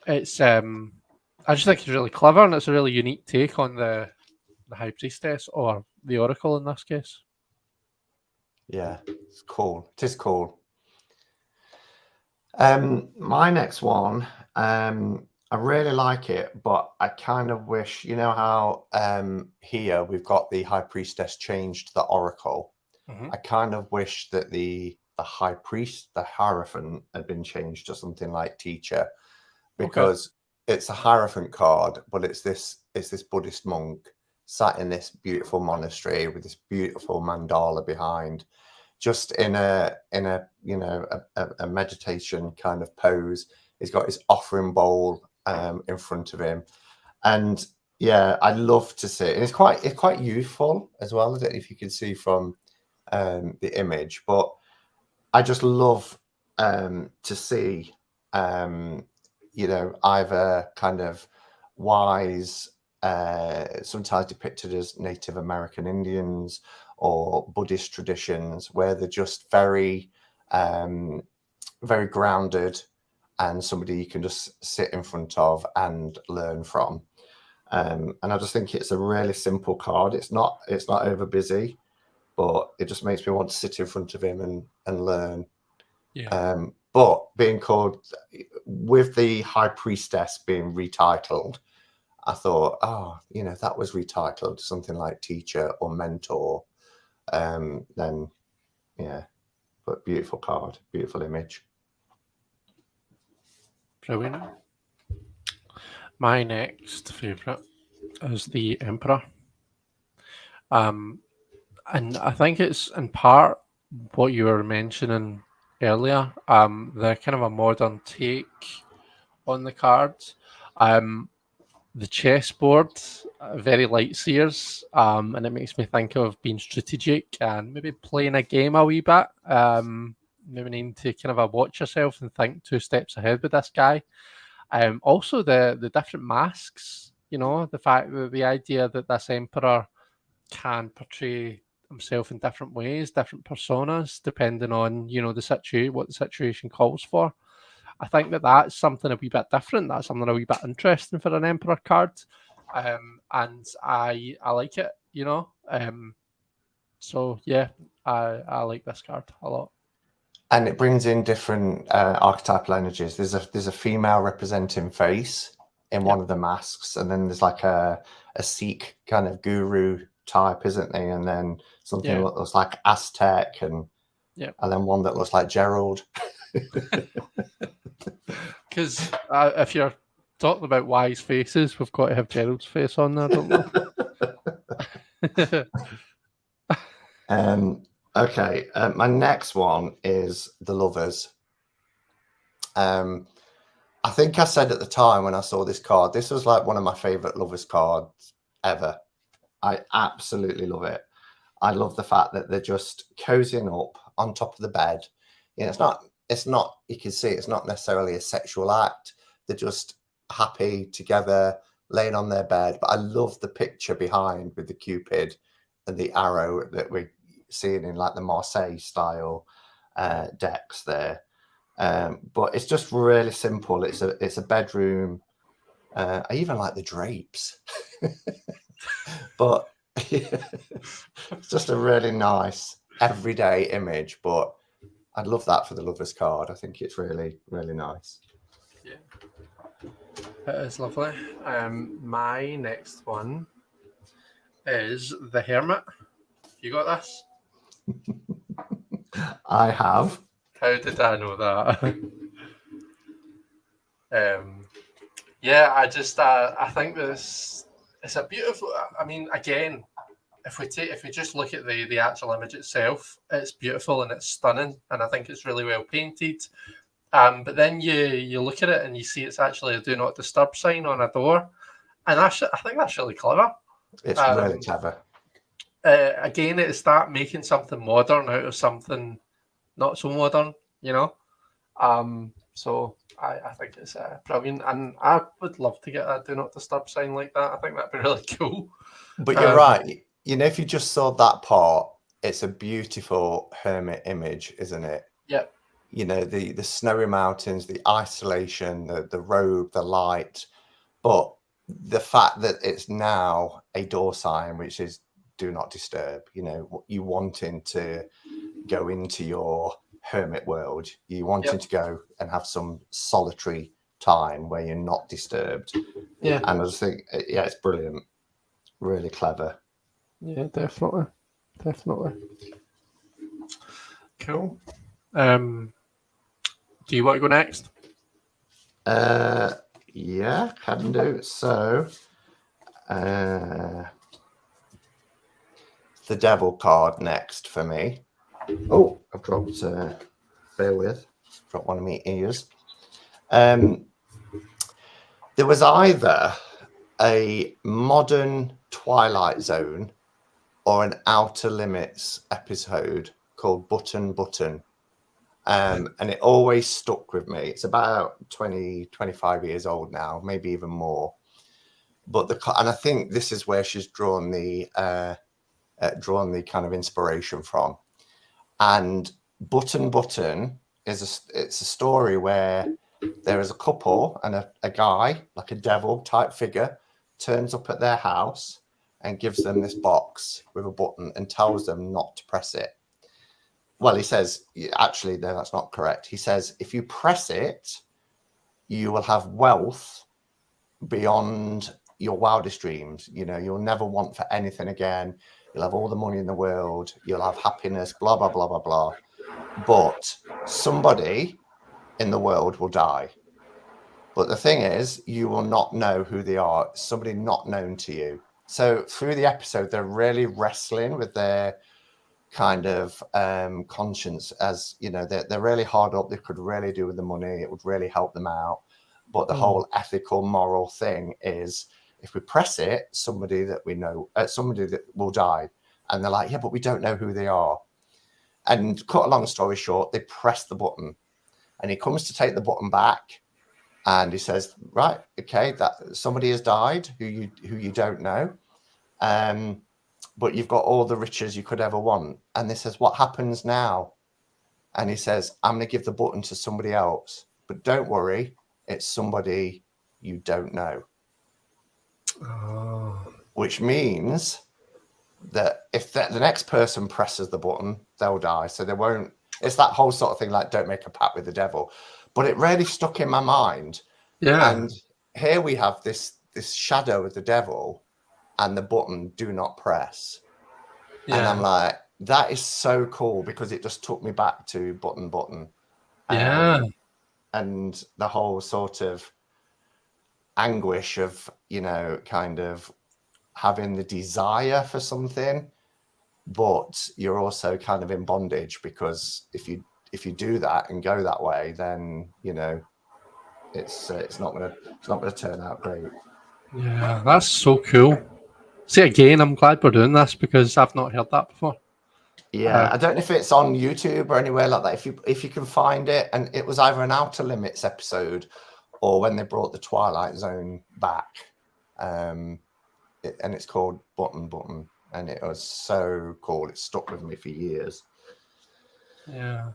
It's I just think it's really clever, and it's a really unique take on the High Priestess, or the Oracle in this case. Yeah, it's cool. It is cool. My next one, I really like it, but I kind of wish, how here we've got the High Priestess changed to the Oracle. Mm-hmm. I kind of wish that the High Priest, the Hierophant, had been changed to something like Teacher, because it's a Hierophant card, but it's this Buddhist monk sat in this beautiful monastery with this beautiful mandala behind, just in a meditation kind of pose. He's got his offering bowl in front of him, and I love to see it. And it's quite youthful as well. I don't know if you can see from the image, but I just love to see either kind of wise, sometimes depicted as Native American Indians, or Buddhist traditions, where they're just very, very grounded, and somebody you can just sit in front of and learn from. And I just think it's a really simple card. It's not over busy, but it just makes me want to sit in front of him and learn. But being called, with the High Priestess being retitled, I thought, that was retitled something like Teacher or Mentor. Then, but beautiful card, beautiful image. Brilliant. My next favourite is the Emperor. And I think it's in part what you were mentioning earlier, the kind of a modern take on the cards. The chessboard, very light sears, and it makes me think of being strategic and maybe playing a game a wee bit. Maybe needing to kind of watch yourself and think 2 steps ahead with this guy. Also, the different masks, the fact that the idea that this emperor can portray himself in different ways, different personas, depending on what the situation calls for. I think that's something a wee bit different. That's something a wee bit interesting for an Emperor card, and I like it. So yeah, I like this card a lot. And it brings in different archetypal energies. There's a female representing face in one of the masks, and then there's like a Sikh kind of guru type, isn't there? And then something that looks like Aztec, and then one that looks like Gerald. Because if you're talking about wise faces, we've got to have Gerald's face on there, don't we? Okay, my next one is the Lovers. I think I said at the time when I saw this card, this was like one of my favorite Lovers cards ever. I absolutely love it. I love the fact that they're just cozying up on top of the bed. You know, it's not, you can see it's not necessarily a sexual act. They're just happy together, laying on their bed. But I love the picture behind with the Cupid and the arrow that we're seeing in like the Marseille style decks there. But it's just really simple. It's a bedroom. I even like the drapes. But it's just a really nice everyday image. But I'd love that for the Lovers card. I think it's really, really nice. Yeah, it is lovely. My next one is the Hermit. You got this? I have. How did I know that? Yeah, I think this it's a beautiful. I mean, again, if we just look at the actual image itself, it's beautiful and it's stunning, and I think it's really well painted. But then you look at it and you see it's actually a do not disturb sign on a door, and I think that's really clever. It's really clever. Again, it's that making something modern out of something not so modern, you know. So I think it's brilliant, and I would love to get a do not disturb sign like that. I think that'd be really cool. But you're right. You know, if you just saw that part, it's a beautiful hermit image, isn't it? Yep. You know, the snowy mountains, the isolation, the robe, the light. But the fact that it's now a door sign, which is do not disturb, you know, you wanting to go into your hermit world, you wanting to go and have some solitary time where you're not disturbed. Yeah. And I just think, yeah, it's brilliant. Really clever. Yeah, definitely. Cool. Do you want to go next? Yeah, can do. So, the devil card next for me. Oh, I've dropped, bear with, dropped one of my ears. There was either a modern Twilight Zone or an Outer Limits episode called Button. And it always stuck with me. It's about 25 years old now, maybe even more. But and I think this is where she's drawn the kind of inspiration from. And Button is it's a story where there is a couple and a guy, like a devil type figure, turns up at their house and gives them this box with a button and tells them not to press it. Well, he says, actually, no, that's not correct. He says, if you press it, you will have wealth beyond your wildest dreams. You know, you'll never want for anything again. You'll have all the money in the world. You'll have happiness, blah, blah, blah, blah, blah. But somebody in the world will die. But the thing is, you will not know who they are. Somebody not known to you. So through the episode, they're really wrestling with their kind of conscience, as you know, they're really hard up. They could really do with the money. It would really help them out. But the whole ethical, moral thing is, if we press it, somebody that we know, somebody that will die. And they're like, yeah, but we don't know who they are. And cut a long story short, they press the button, and he comes to take the button back, and he says, right, okay, that somebody has died who you don't know. But you've got all the riches you could ever want. And this says, what happens now? And he says, I'm going to give the button to somebody else. But don't worry, it's somebody you don't know. Oh. Which means that if the next person presses the button, they'll die. So they won't It's that whole sort of thing, like don't make a pact with the devil. But it really stuck in my mind. Yeah. And here we have this shadow of the devil and the button do not press. Yeah. And I'm like, that is so cool because it just took me back to button. Yeah. And the whole sort of anguish of, you know, kind of having the desire for something, but you're also kind of in bondage because if you do that and go that way, then, you know, it's not gonna turn out great. Yeah, that's so cool. See, again, I'm glad we're doing this because I've not heard that before. Yeah, I don't know if it's on YouTube or anywhere like that. If you can find it, and it was either an Outer Limits episode or when they brought the Twilight Zone back, and it's called Button, and it was so cool. It stuck with me for years. Yeah.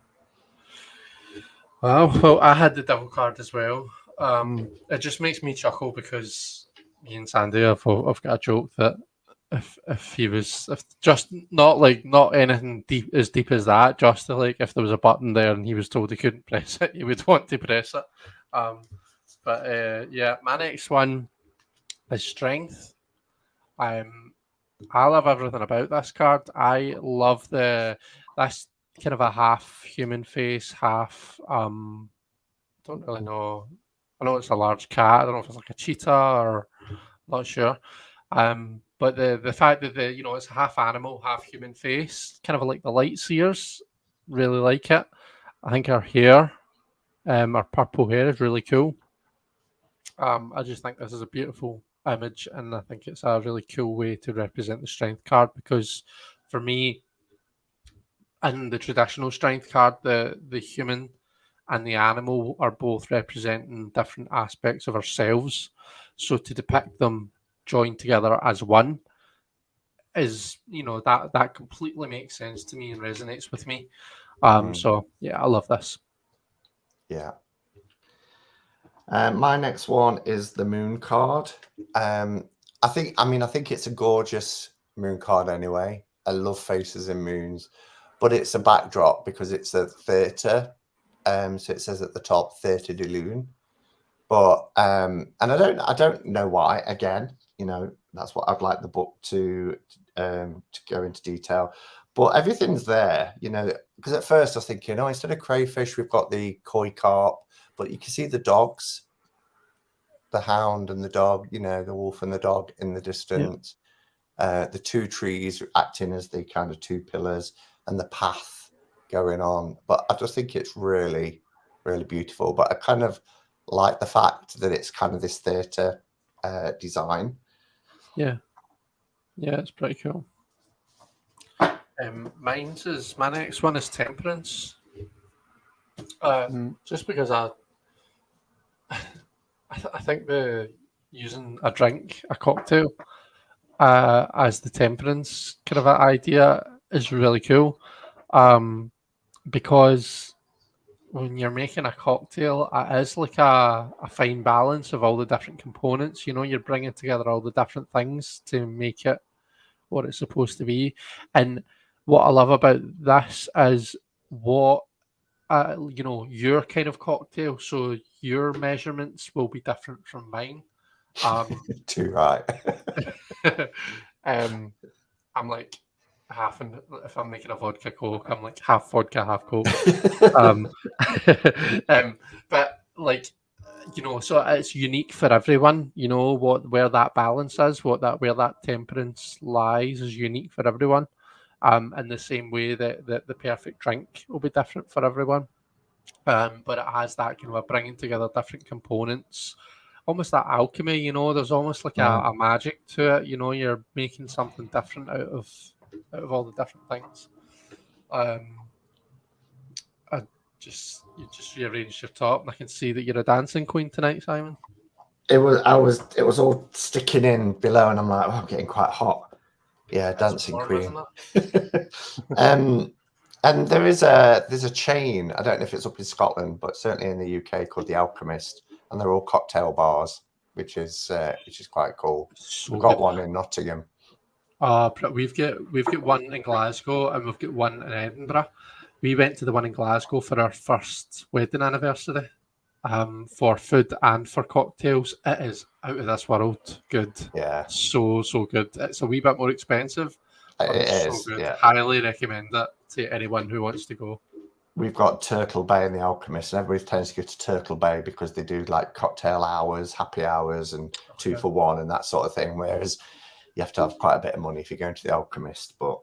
Well, I had the devil card as well. It just makes me chuckle because me and Sandy have got a joke that if he was if just not anything deep as that, just like if there was a button there and he was told he couldn't press it, he would want to press it. But yeah, my next one is strength. I love everything about this card. I love that's kind of a half human face, half don't really know. I know it's a large cat. I don't know if it's like a cheetah or not sure. But the fact that it's a half animal, half human face, kind of like the light seers, really like it. I think her hair, her purple hair is really cool. I just think this is a beautiful image, and I think it's a really cool way to represent the strength card because for me, in the traditional strength card, the human and the animal are both representing different aspects of ourselves. So to depict them joined together as one is, that completely makes sense to me and resonates with me. So yeah, I love this. Yeah. My next one is the moon card. I think it's a gorgeous moon card anyway. I love faces and moons, but it's a backdrop because it's a theatre. So it says at the top Theatre de Lune. But and I don't know why. Again, that's what I'd like the book to go into detail. But everything's there, because at first I was thinking, instead of crayfish, we've got the koi carp, but you can see the dogs, the hound and the dog, the wolf and the dog in the distance, the two trees acting as the kind of two pillars and the path going on. But I just think it's really, really beautiful. But I kind of like the fact that it's kind of this theatre design. Yeah, it's pretty cool. My next one is temperance. Just because I think the using a drink, a cocktail, as the temperance kind of idea is really cool. Because when you're making a cocktail, it is like a fine balance of all the different components. You're bringing together all the different things to make it what it's supposed to be. And what I love about this is what your kind of cocktail. So your measurements will be different from mine. Too right. I'm like half, and if I'm making a vodka coke, I'm like half vodka, half coke. But like, so it's unique for everyone. Where that balance is, where that temperance lies is unique for everyone. In the same way that the perfect drink will be different for everyone. But it has that kind of bringing together different components, almost that alchemy. There's almost like a magic to it. You're making something different out of all the different things. You just rearranged your top, and I can see that you're a dancing queen tonight, Simon. It was all sticking in below, and I'm like, I'm getting quite hot. Yeah, dancing queen. And there's a chain. I don't know if it's up in Scotland, but certainly in the UK, called The Alchemist, and they're all cocktail bars, which is quite cool. So we've got one in Nottingham. We've got one in Glasgow and we've got one in Edinburgh. we went to the one in Glasgow for our first wedding anniversary. For food and for cocktails, it is out of this world good. Yeah, So good. It's a wee bit more expensive, but it it's so is. good. Yeah, Highly recommend it to anyone who wants to go. we've got Turtle Bay in the Alchemist, and everybody tends to go to Turtle Bay because they do like cocktail hours, happy hours, and 2 for 1 and that sort of thing. Whereas you have to have quite a bit of money if you're going to the Alchemist. But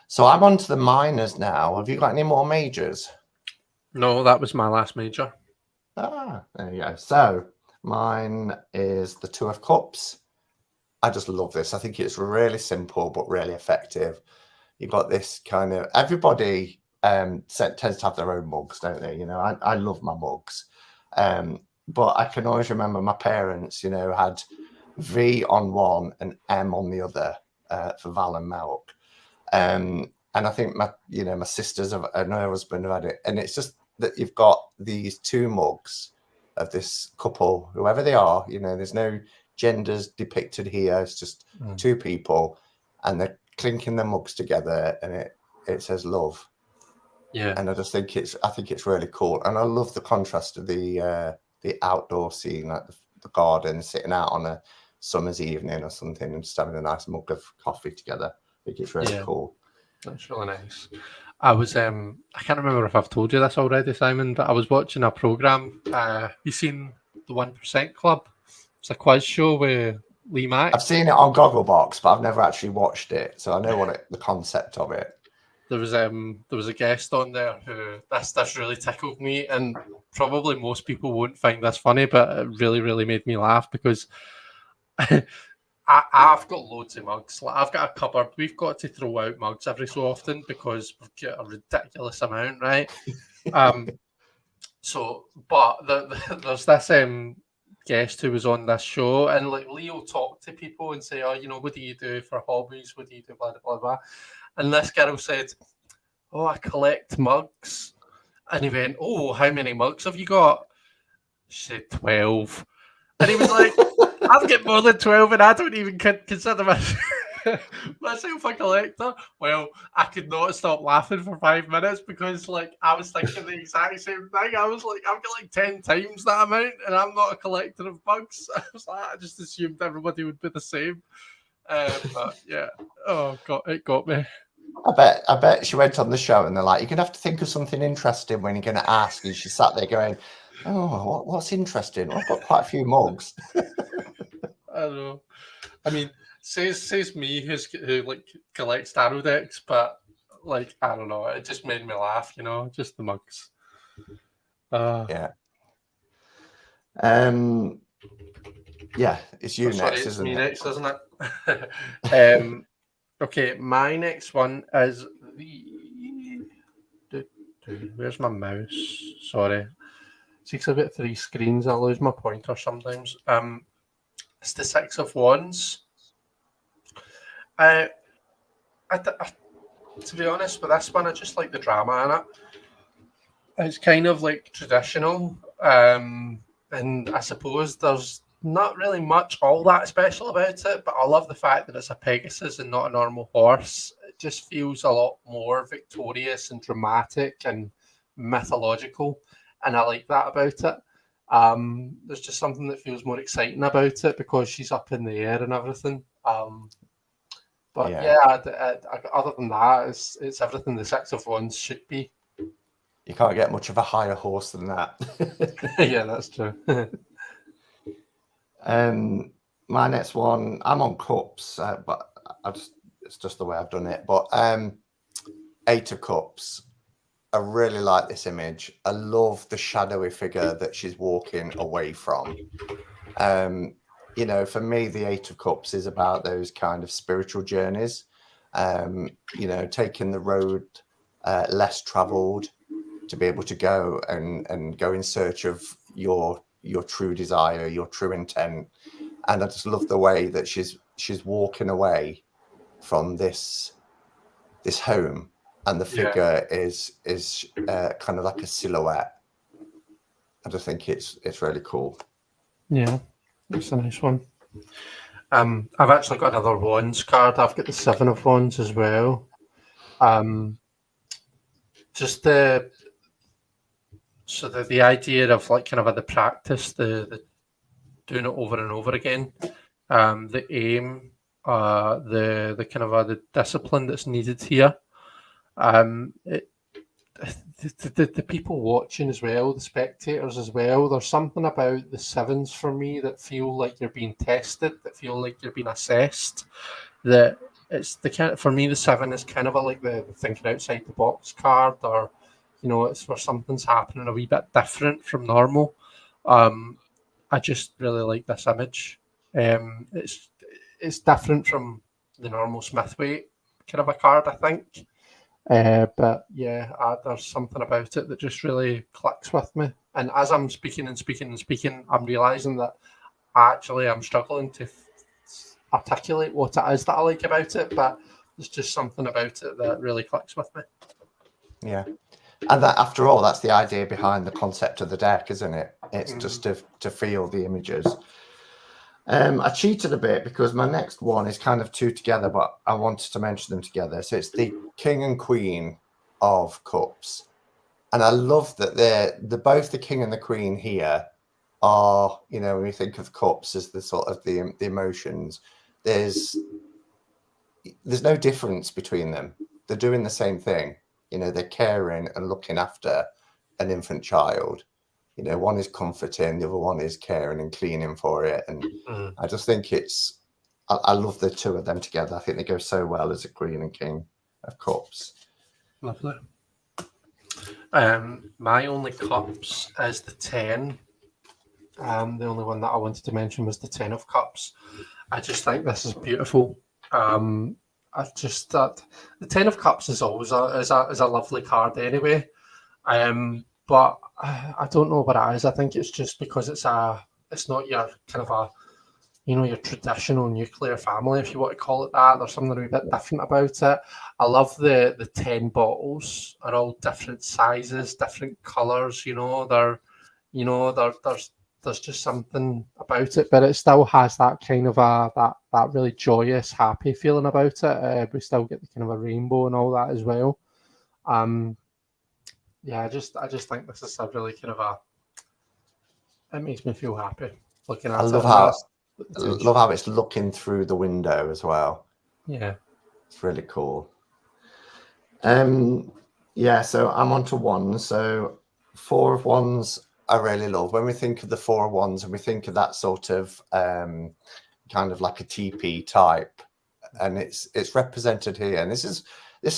so I'm on to the minors now. Have you got any more majors? No, that was my last major. Ah, there you go. So mine is the Two of Cups. I just love this. I think it's really simple but really effective. You've got this kind of everybody tends to have their own mugs, don't they? You know, I love my mugs, but I can always remember my parents, you know, had V on one and M on the other for Val and Milk, and I think my sisters and her husband have had it, and it's just that you've got these two mugs of this couple, whoever they are. You know, there's no genders depicted here. It's just two people, and they're clinking their mugs together, and it says love. Yeah, and I think it's really cool, and I love the contrast of the outdoor scene, like the garden, sitting out on a summer's evening or something, and just having a nice mug of coffee together. I think it's really cool. That's really nice. I was I can't remember if I've told you this already, Simon, but I was watching a program. You seen the 1% Club? It's a quiz show with Lee Mack. I've seen it on Gogglebox, but I've never actually watched it, so I know the concept of it. There was a guest on there who this really tickled me, and probably most people won't find this funny, but it really made me laugh because I've got loads of mugs. Like, I've got a cupboard. We've got to throw out mugs every so often because we've got a ridiculous amount, right? There's this guest who was on this show, and like Leo talked to people and say, "Oh, you know, what do you do for hobbies? What do you do?" Blah blah blah. And this girl said, "Oh, I collect mugs." And he went, "Oh, how many mugs have you got?" She said, 12. And he was like, "I've got more than 12 and I don't even consider myself a collector." Well, I could not stop laughing for 5 minutes because like I was thinking the exact same thing. I was like, I've got like 10 times that amount and I'm not a collector of mugs. I just assumed everybody would be the same. But yeah, oh god, it got me. I bet she went on the show and they're like, "You're gonna have to think of something interesting when you're gonna ask," and she sat there going, "Oh, what's interesting? Well, I've got quite a few mugs." I don't know. I mean, says me who like collects tarot decks, but like I don't know. It just made me laugh, you know, just the mugs. Yeah. Yeah, it's you next, isn't it? Next, isn't it? Okay, my next one is where's my mouse? Sorry. See, I've got 3 screens. I lose my pointer sometimes. It's the 6 of Wands. To be honest with this one, I just like the drama in it. It's kind of like traditional, and I suppose there's not really much all that special about it, but I love the fact that it's a Pegasus and not a normal horse. It just feels a lot more victorious and dramatic and mythological, and I like that about it. There's just something that feels more exciting about it because she's up in the air and everything. But other than that, it's everything the 6 of Wands should be. You can't get much of a higher horse than that. Yeah, that's true. My next one, I'm on cups, but it's just the way I've done it. But 8 of Cups, I really like this image. I love the shadowy figure that she's walking away from. You know, for me, the 8 of Cups is about those kind of spiritual journeys. You know, taking the road less traveled to be able to go and go in search of your true desire, your true intent. And I just love the way that she's walking away from this home, and the figure is kind of like a silhouette. I just think it's really cool. Yeah, it's a nice one. I've actually got another Wands card. I've got the 7 of Wands as well. just the idea of like kind of the practice, the doing it over and over again, the aim, the kind of the discipline that's needed here. The people watching as well, the spectators as well. There's something about the sevens for me that feel like you're being tested, that feel like you're being assessed. That it's the kind for me the seven is kind of like the thinking outside the box card, or it's where something's happening a wee bit different from normal. I just really like this image. It's different from the normal Smithwaite kind of a card, I think. But yeah, there's something about it that just really clicks with me. And as I'm speaking, I'm realizing that actually I'm struggling to articulate what it is that I like about it, but there's just something about it that really clicks with me. Yeah. And that, after all, that's the idea behind the concept of the deck, isn't it? It's just to feel the images. I cheated a bit because my next one is kind of two together, but I wanted to mention them together. So it's the King and Queen of Cups. And I love that they're both the King and the Queen here are, when you think of cups as the sort of the emotions, there's no difference between them. They're doing the same thing. They're caring and looking after an infant child. One is comforting, the other one is caring and cleaning for it. And I just think I love the two of them together. I think they go so well as a Queen and King of Cups. Lovely. My only cups is the 10. The only one that I wanted to mention was the 10 of Cups. I just think this is beautiful. I just that the 10 of Cups is always a lovely card anyway. But I don't know what it is. I think it's just because it's not your kind of a your traditional nuclear family, if you want to call it that. There's something a bit different about it. I love the 10 bottles are all different sizes, different colours. There's just something about it, but it still has that kind of that really joyous, happy feeling about it. We still get the kind of a rainbow and all that as well. Yeah, I just think this is a really kind of it makes me feel happy looking at it. I love how it's looking through the window as well. Yeah, it's really cool. Yeah, so I'm on to ones. So 4 of Wands I really love. When we think of the 4 of Wands and we think of that sort of kind of like a TP type, and it's represented here. And this is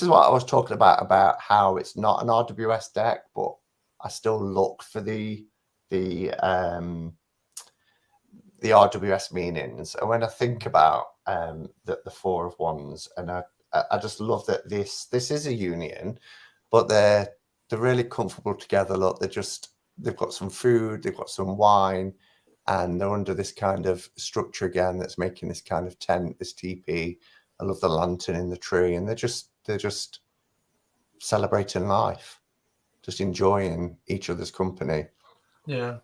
what I was talking about how it's not an RWS deck, but I still look for the RWS meanings. And when I think about the 4 of Wands, and I just love that this is a union, but they're really comfortable together. Look, they've got some food, they've got some wine, and they're under this kind of structure again that's making this kind of tent, this teepee. I love the lantern in the tree, and they're just celebrating life, just enjoying each other's company. Yeah,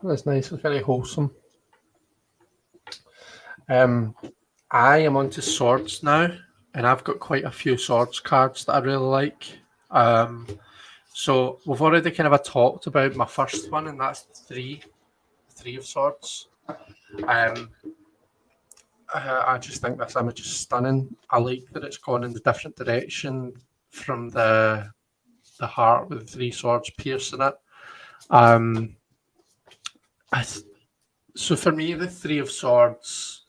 that's nice. It's very wholesome. I am onto swords now, and I've got quite a few swords cards that I really like. So we've already kind of talked about my first one, and that's three of swords. I just think this image is stunning. I like that it's gone in the different direction from the heart with 3 swords piercing it. So for me, the 3 of swords,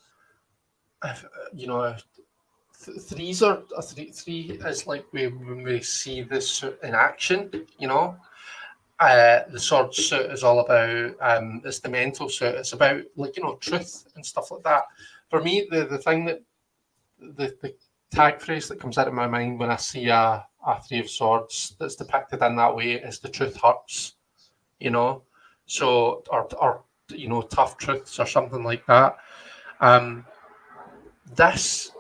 threes are three is like when we see this suit in action. The sword suit is all about it's the mental suit. It's about truth and stuff like that. For me, the thing that the tag phrase that comes out of my mind when I see a 3 of swords that's depicted in that way is the truth hurts. So or tough truths or something like that. This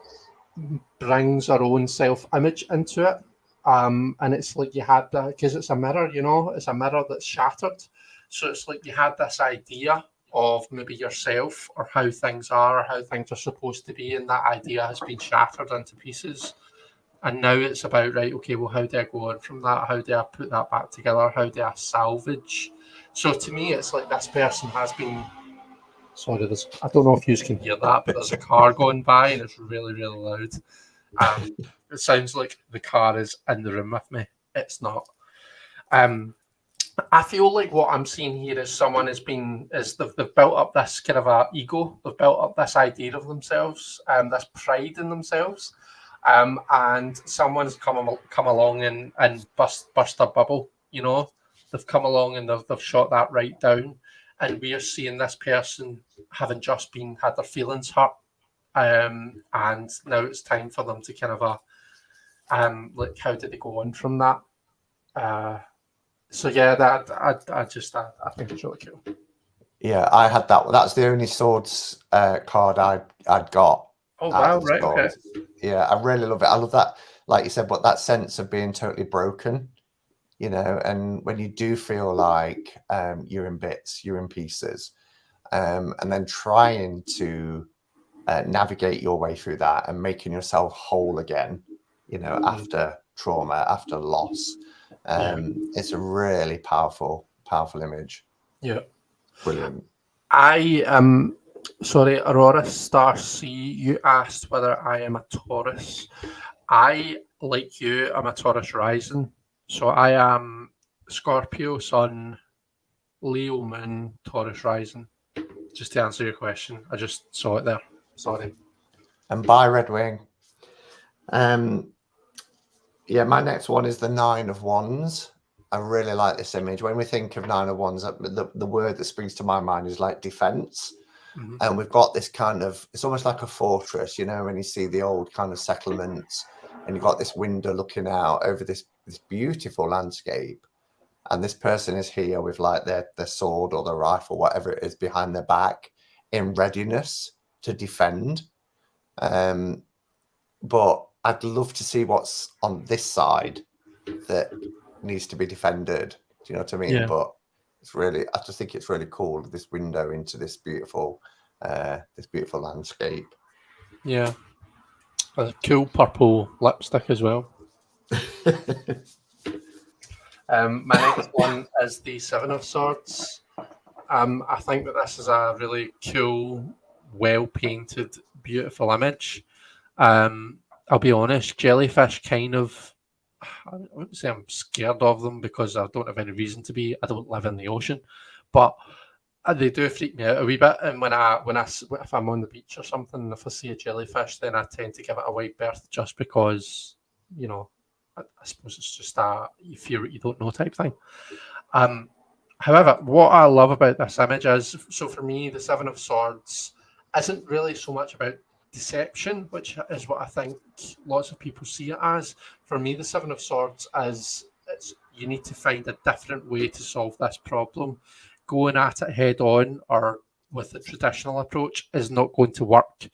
brings our own self-image into it. And it's like you had that because it's a mirror, it's a mirror that's shattered. So it's like you had this idea of maybe yourself or how things are or how things are supposed to be, and that idea has been shattered into pieces. And now it's about, right, okay, well, how do I go on from that? How do I put that back together? How do I salvage? So to me, it's like this person has been. Sorry, I don't know if you can hear that, but there's a car going by and it's really, really loud. It sounds like the car is in the room with me. It's not. I feel like what I'm seeing here is someone they've built up this kind of a ego. They've built up this idea of themselves, this pride in themselves, and someone's come along and burst a bubble. You know, they've come along and they've shot that right down, and we are seeing this person having just had their feelings hurt, and now it's time for them to kind of like, how did they go on from that? So yeah, I think it's really cool. Yeah, I had that. That's the only swords card I'd got. Oh wow! Right. Okay. Yeah, I really love it. I love that, like you said, but that sense of being totally broken, you know, and when you do feel like you're in bits, you're in pieces, and then trying to navigate your way through that and making yourself whole again, you know, after trauma, after loss. It's a really powerful image. Yeah, brilliant. Sorry, Aurora Star C, you asked whether I am a Taurus. I, like you, am a Taurus rising. So I am Scorpio Sun, Leo Moon, Taurus rising. Just to answer your question, I just saw it there. Sorry. And bye, Red Wing. Yeah, my next one is the Nine of Wands. I really like this image. When we think of Nine of Wands, the word that springs to my mind is like defense. Mm-hmm. And we've got this kind of, it's almost like a fortress, you know, when you see the old kind of settlements and you've got this window looking out over this beautiful landscape. And this person is here with like their sword or their rifle, whatever it is, behind their back in readiness to defend. But I'd love to see what's on this side that needs to be defended. Do you know what I mean? Yeah. But it's really, I just think it's really cool, this window into this beautiful landscape. Yeah. A cool purple lipstick as well. My next one is the Seven of Swords. I think that this is a really cool, well-painted, beautiful image. I'll be honest, jellyfish kind of, I wouldn't say I'm scared of them because I don't have any reason to be. I don't live in the ocean, but they do freak me out a wee bit. And if I'm on the beach or something, if I see a jellyfish, then I tend to give it a wide berth just because, you know, I suppose it's just you fear what you don't know type thing. However, what I love about this image is, so for me, the Seven of Swords isn't really so much about deception, which is what I think lots of people see it as. For me, the Seven of Swords is you need to find a different way to solve this problem. Going at it head on or with the traditional approach is not going to work.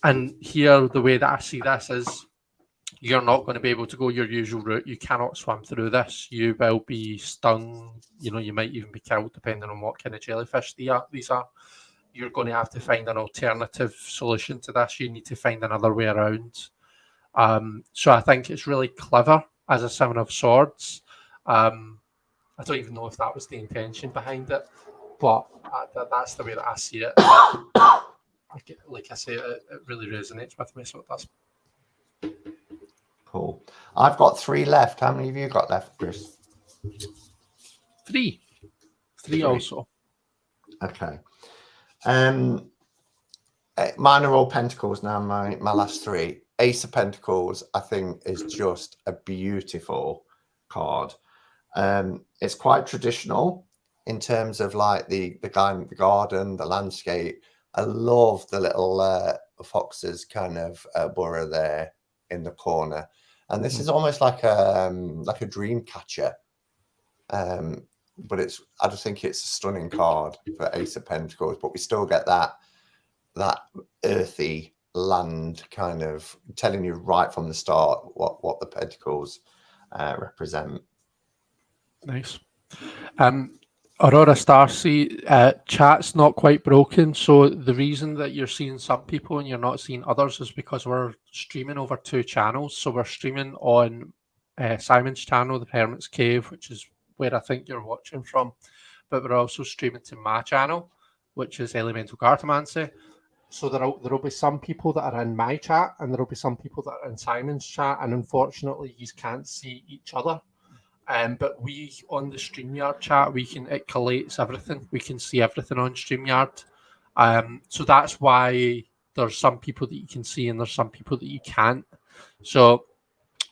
And here, the way that I see this is, you're not going to be able to go your usual route. You cannot swim through this. You will be stung. You know, you might even be killed, depending on what kind of jellyfish these are. You're going to have to find an alternative solution to this. You need to find another way around. So I think it's really clever as a Seven of Swords. I don't even know if that was the intention behind it, but that's the way that I see it. Like I say, it really resonates with me, so it does. Cool. I've got 3 left. How many have you got left, Chris? 3 also. Okay. Mine are all Pentacles now. My last 3. Ace of Pentacles, I think, is just a beautiful card. It's quite traditional in terms of like the guy in the garden, the landscape. I love the little foxes kind of burrow there in the corner, and this is almost like a dream catcher. But I just think it's a stunning card for Ace of Pentacles. But we still get that earthy land kind of telling you right from the start what the Pentacles represent. Nice. Aurora Starcy, chat's not quite broken. So the reason that you're seeing some people and you're not seeing others is because we're streaming over 2 channels. So we're streaming on Simon's channel, The Hermit's Cave, which is where I think you're watching from. But we're also streaming to my channel, which is Elemental Cartomancy. So there'll be some people that are in my chat and there'll be some people that are in Simon's chat. And unfortunately, you can't see each other. But we on the StreamYard chat, it collates everything. We can see everything on StreamYard. So that's why there's some people that you can see and there's some people that you can't. So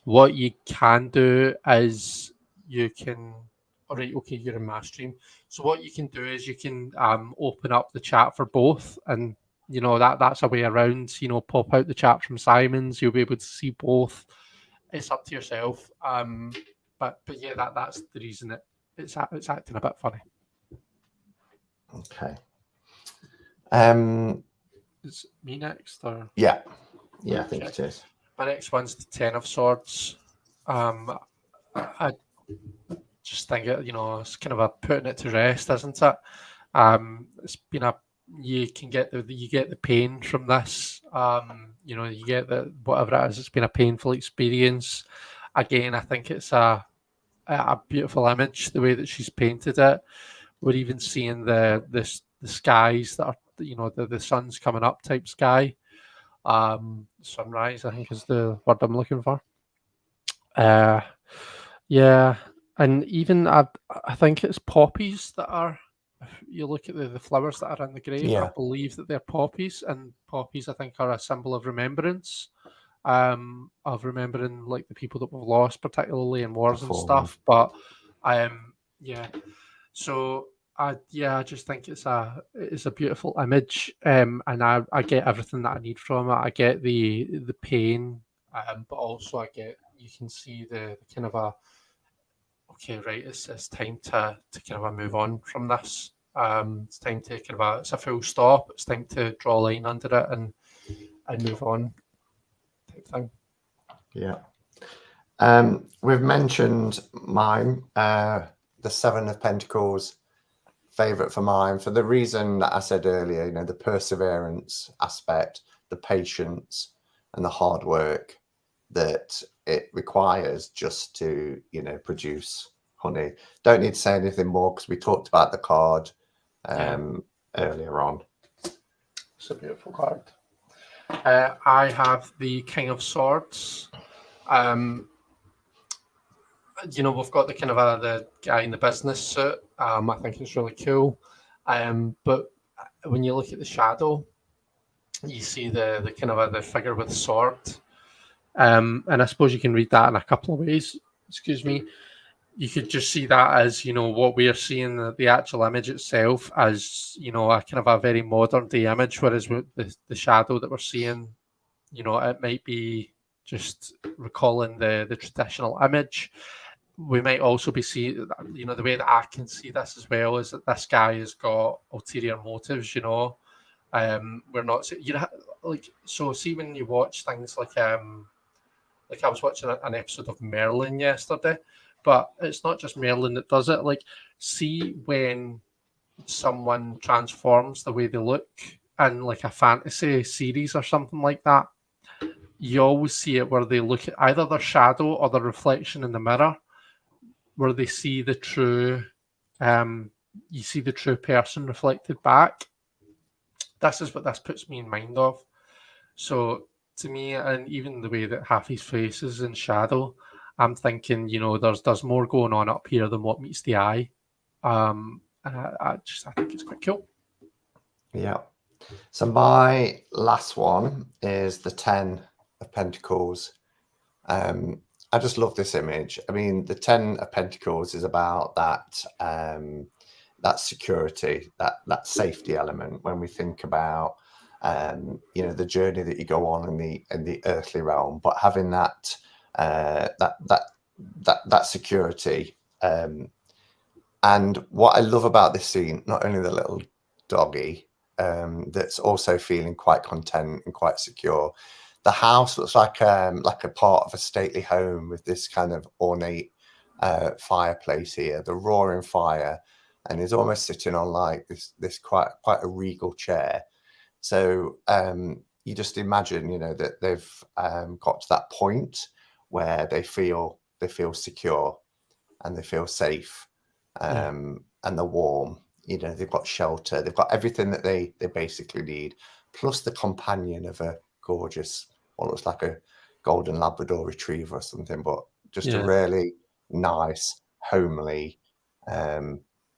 what you can do is you can, all right, okay, you're in my stream. So what you can do is you can open up the chat for both, and that's a way around. Pop out the chat from Simon's. You'll be able to see both. It's up to yourself. But yeah, that's the reason it's acting a bit funny. Okay. Is me next or? Yeah, I think it is. My next one's the Ten of Swords. I just think it's kind of a putting it to rest, isn't it? It's been you get the pain from this. You get the whatever it is. It's been a painful experience. Again, I think it's a beautiful image, the way that she's painted it. We're even seeing the skies that are the sun's coming up type sky. Sunrise, I think, is the word I'm looking for. Yeah, and even I think it's poppies that are. If you look at the flowers that are in the grave, I believe that they're poppies, and poppies I think are a symbol of remembrance. Of remembering like the people that we've lost, particularly in wars and stuff. But yeah, so I just think it's a beautiful image, and I get everything that I need from it. I get the pain, but also you can see the kind of okay, right, it's time to kind of move on from this. It's time to kind of it's a full stop. It's time to draw a line under it and move on. Thing. Yeah. We've mentioned mine, the Seven of Pentacles, favorite for mine, for the reason that I said earlier, the perseverance aspect, the patience and the hard work that it requires just to, produce honey. Don't need to say anything more because we talked about the card earlier on. It's a beautiful card. I have the King of Swords. We've got the kind of the guy in the business suit. I think it's really cool. But when you look at the shadow, you see the kind of the figure with the sword. And I suppose you can read that in a couple of ways. Excuse me. You could just see that as, what we are seeing, the actual image itself as, a kind of a very modern day image, whereas with the shadow that we're seeing, it might be just recalling the traditional image. We might also be seeing, the way that I can see this as well is that this guy has got ulterior motives, we're not, so see when you watch things like I was watching an episode of Merlin yesterday, but it's not just Merlin that does it. Like, see when someone transforms the way they look in like a fantasy series or something like that, you always see it where they look at either their shadow or their reflection in the mirror, where they see the true, you see the true person reflected back. This is what this puts me in mind of. So to me, and even the way that half his face is in shadow, I'm thinking, there's more going on up here than what meets the eye. And I think it's quite cool. Yeah. So my last one is the 10 of Pentacles. I just love this image. I mean, the 10 of Pentacles is about that that security, that safety element when we think about the journey that you go on in the earthly realm, but having that security. And what I love about this scene, not only the little doggy that's also feeling quite content and quite secure. The house looks like a part of a stately home with this kind of ornate fireplace here, the roaring fire, and he's almost sitting on like this quite a regal chair. So you just imagine, you know, that they've got to that point where they feel secure and they feel safe, and they're warm. You know, they've got shelter, they've got everything that they basically need, plus the companion of a gorgeous, what looks like a golden Labrador retriever or something, but just a really nice, homely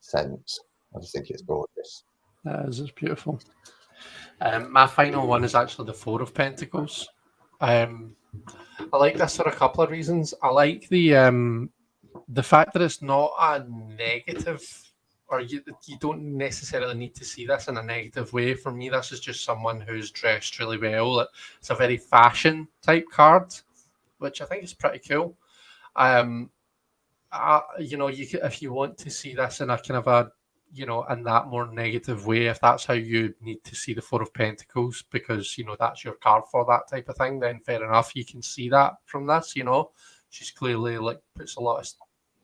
scent. I just think it's gorgeous. It's beautiful. My final one is actually the Four of Pentacles. I like this for a couple of reasons. I like the fact that it's not a negative, or you don't necessarily need to see this in a negative way. For me, this is just someone who's dressed really well. It's a very fashion type card, which I think is pretty cool. You know, if you want to see this in a kind of a, you know, in that more negative way, if that's how you need to see the Four of Pentacles, because, you know, that's your card for that type of thing, then fair enough, you can see that from this. You know, she's clearly like puts a lot of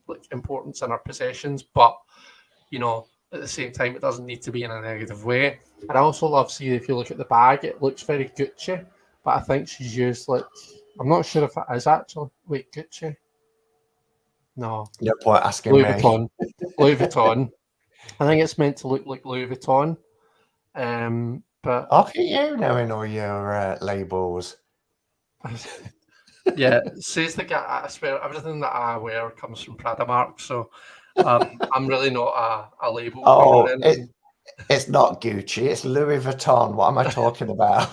like importance in her possessions, but, you know, at the same time, it doesn't need to be in a negative way. And I also love seeing, if you look at the bag, it looks very Gucci, but I think she's used like, I'm not sure if it is actually, wait, Gucci? No. No point asking Louis me. Vuitton. Louis Vuitton. I think it's meant to look like Louis Vuitton. But look at you knowing all your labels. Yeah, says the guy. I swear, everything that I wear comes from Prada Mark, so I'm really not a label. Oh, it's not Gucci, it's Louis Vuitton. What am I talking about?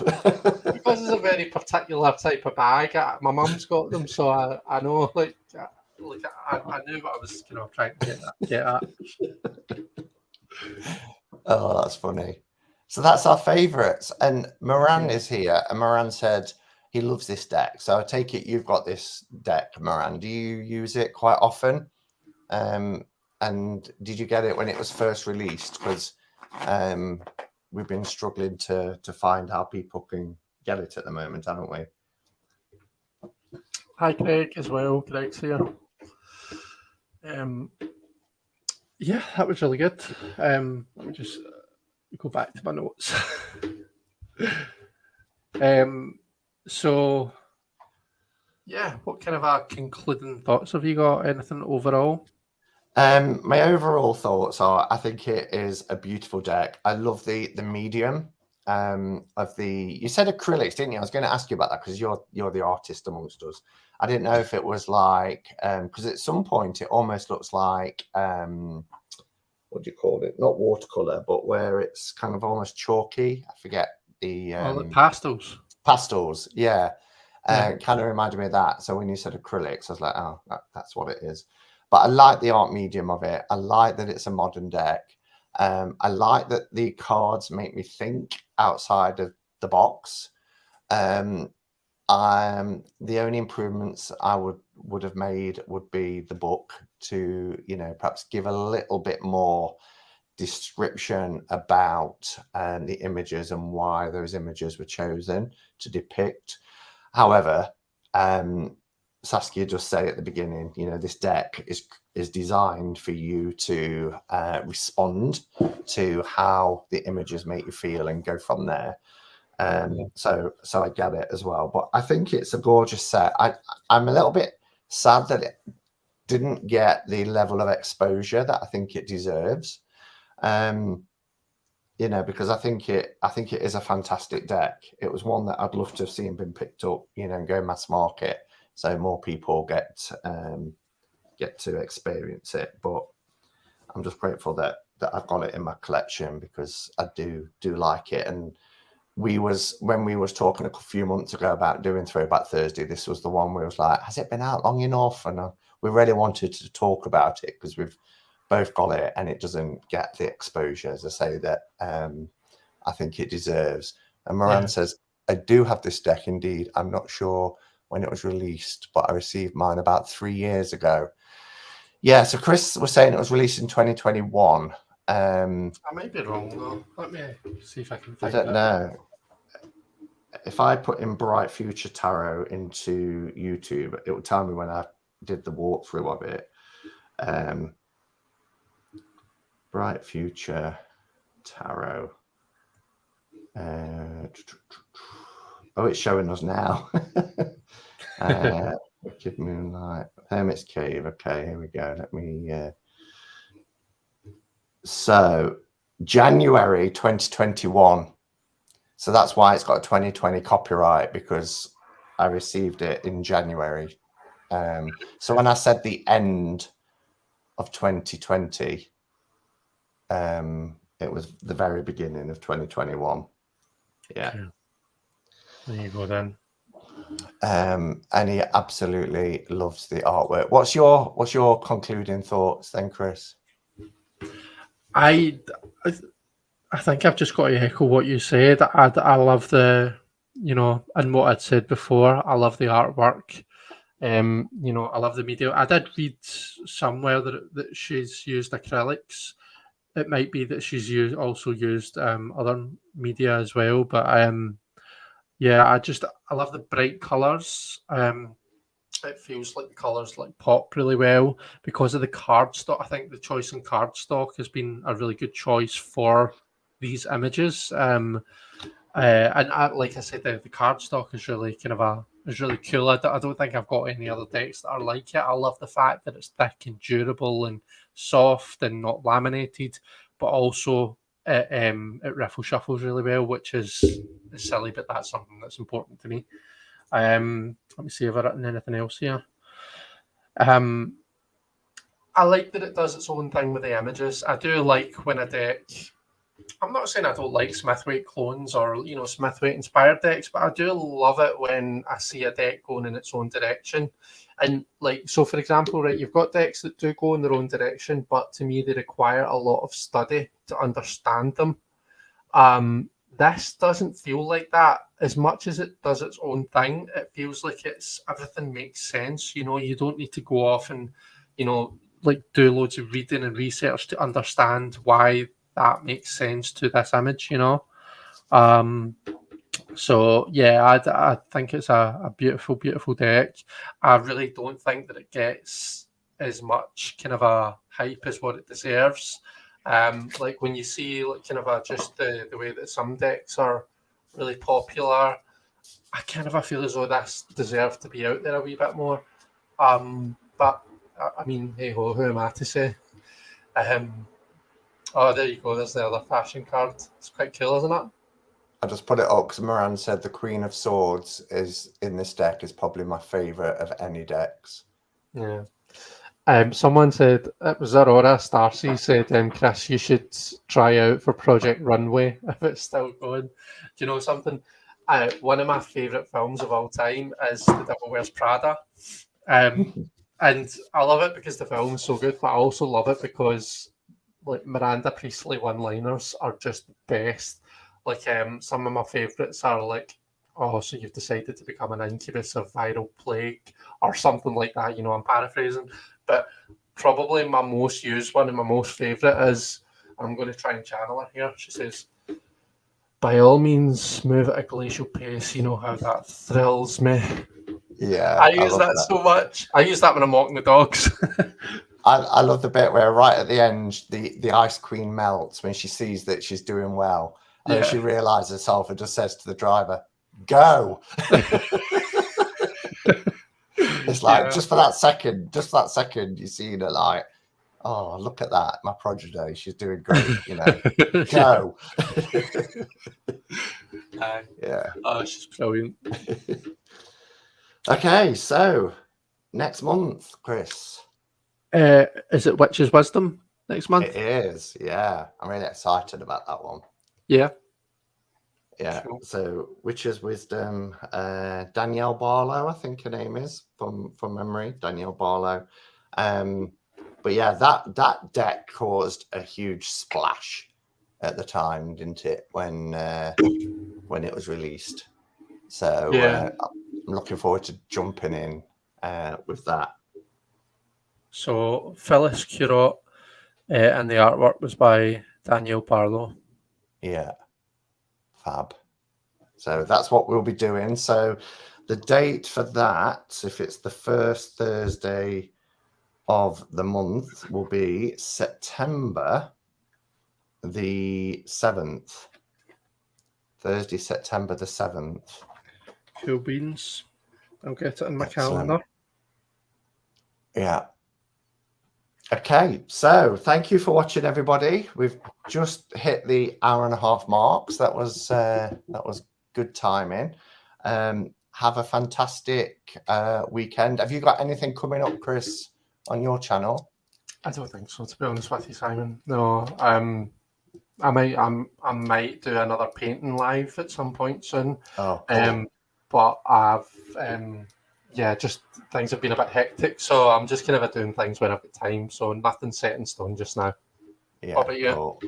Because it's a very particular type of bag. My mum's got them, so I know. Like I knew what I was, you know, trying to get at. Oh, that's funny. So that's our favourites. And Moran is here, and Moran said he loves this deck. So I take it you've got this deck, Moran. Do you use it quite often? And did you get it when it was first released? Because we've been struggling to find how people can get it at the moment, haven't we? Hi, Craig, as well. Greg's here. Yeah, that was really good. Let me just go back to my notes. So, yeah, what kind of concluding thoughts have you got? Anything overall? My overall thoughts are, I think it is a beautiful deck. I love the medium of the. You said acrylics, didn't you? I was going to ask you about that because you're the artist amongst us. I didn't know if it was like because at some point it almost looks like what do you call it? Not watercolor, but where it's kind of almost chalky. I forget the like pastels. Pastels, yeah. Kind of reminded me of that. So when you said acrylics, I was like, oh, that's what it is. But I like the art medium of it. I like that it's a modern deck. I like that the cards make me think outside of the box. The only improvements I would have made would be the book to, you know, perhaps give a little bit more description about the images and why those images were chosen to depict. However, Saskia just said at the beginning, you know, this deck is designed for you to respond to how the images make you feel and go from there. So I get it as well. But I think it's a gorgeous set. I'm a little bit sad that it didn't get the level of exposure that I think it deserves. You know, because I think it is a fantastic deck. It was one that I'd love to have seen been picked up, you know, and go mass market, so more people get to experience it. But I'm just grateful that I've got it in my collection because I do like it. And when we was talking a few months ago about doing Throwback Thursday, this was the one where it was like, has it been out long enough? And we really wanted to talk about it because we've both got it and it doesn't get the exposure, as I say, that I think it deserves. And Moran says, I do have this deck indeed. I'm not sure when it was released, but I received mine about 3 years ago. Yeah, so Chris was saying it was released in 2021. I might be wrong though. Let me see if I can find I don't know. If I put in Bright Future Tarot into YouTube, it will tell me when I did the walkthrough of it. Bright Future Tarot. It's showing us now. Wicked Moonlight, Hermit's Cave. Okay, here we go. Let me. So, January 2021. So that's why it's got a 2020 copyright, because I received it in January. So when I said the end of 2020, it was the very beginning of 2021. Yeah. Okay. There you go then. And he absolutely loves the artwork. What's your concluding thoughts then, Chris? I think I've just got to echo what you said. I love the, and what I'd said before. I love the artwork. I love the media. I did read somewhere that she's used acrylics. It might be that she's also used other media as well. But yeah, I love the bright colours. It feels like the colours like pop really well because of the cardstock. I think the choice in cardstock has been a really good choice for these images. And like I said, the cardstock is really really cool. I don't think I've got any other decks that are like it. I love the fact that it's thick and durable and soft and not laminated, but also it riffle shuffles really well, which is silly, but that's something that's important to me. Let me see if I've written anything else here. I like that it does its own thing with the images. I do like when a deck. I'm not saying I don't like Smithwaite clones or Smithwaite inspired decks, but I do love it when I see a deck going in its own direction. And so for example, right, you've got decks that do go in their own direction, but to me they require a lot of study to understand them. This doesn't feel like that. As much as it does its own thing, it feels like everything makes sense. You don't need to go off and do loads of reading and research to understand why that makes sense to this image. So yeah, I think it's a beautiful, beautiful deck. I really don't think that it gets as much kind of a hype as what it deserves. Like when you see just the way that some decks are really popular, I feel as though this deserved to be out there a wee bit more. But I mean, hey ho, who am I to say? Oh, there you go. There's the other fashion card. It's quite cool, isn't it? I just put it up because Moran said the Queen of Swords is in this deck is probably my favourite of any decks. Yeah. Someone said it was Aurora Starcy said, Chris, you should try out for Project Runway if it's still going. Do you know something? One of my favourite films of all time is The Devil Wears Prada. And I love it because the film is so good, but I also love it because Miranda Priestley one-liners are just the best. Some of my favourites are oh, so you've decided to become an incubus of viral plague or something like that. I'm paraphrasing. But probably my most used one and my most favourite is, I'm going to try and channel her here. She says, by all means, move at a glacial pace. You know how that thrills me. Yeah, I use that so much. I use that when I'm walking the dogs. I love the bit where right at the end, the Ice Queen melts when she sees that she's doing well. And then she realises herself and just says to the driver, go. It's like just for that second, you see her like, oh, look at that, my progeny, she's doing great, go. Yeah. Oh, she's brilliant. Okay, so next month, Chris. Is it Witch's Wisdom next month? It is, yeah. I'm really excited about that one. Yeah. Yeah, sure. So Witch's Wisdom, Danielle Barlow, I think her name is, from memory, Danielle Barlow. But yeah, that deck caused a huge splash at the time, didn't it, when it was released? So yeah. I'm looking forward to jumping in with that. So Phyllis Curot, and the artwork was by Danielle Barlow. Yeah. Fab. So that's what we'll be doing. So the date for that, if it's the first Thursday of the month, will be September the 7th. Thursday, September the 7th. Cool beans. I'll get it in my Excellent. calendar. Yeah. Okay, so thank you for watching, everybody. We've just hit the hour-and-a-half mark. So that was good timing. Have a fantastic weekend. Have you got anything coming up, Chris, on your channel? I don't think so, to be honest with you, Simon. No, I might do another painting live at some point soon. Oh, cool. But I've just things have been a bit hectic, so I'm just kind of doing things when I've got time. So nothing's set in stone just now. Yeah, what about you? Cool.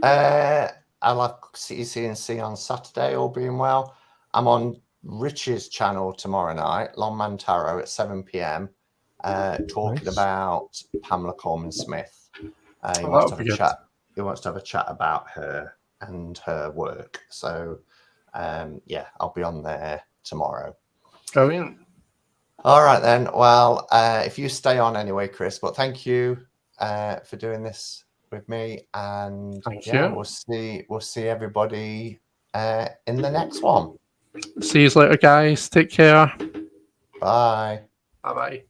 I'll have CNC on Saturday, all being well. I'm on Rich's channel tomorrow night, Longman Tarot, at 7 p.m. Talking about Pamela Coleman Smith. He wants to have a chat. He wants to have a chat about her and her work. So, I'll be on there tomorrow. Brilliant. All right then. Well, if you stay on anyway, Chris. But thank you for doing this with me, and we'll see everybody in the next one. See you later, guys. Take care. Bye. Bye bye.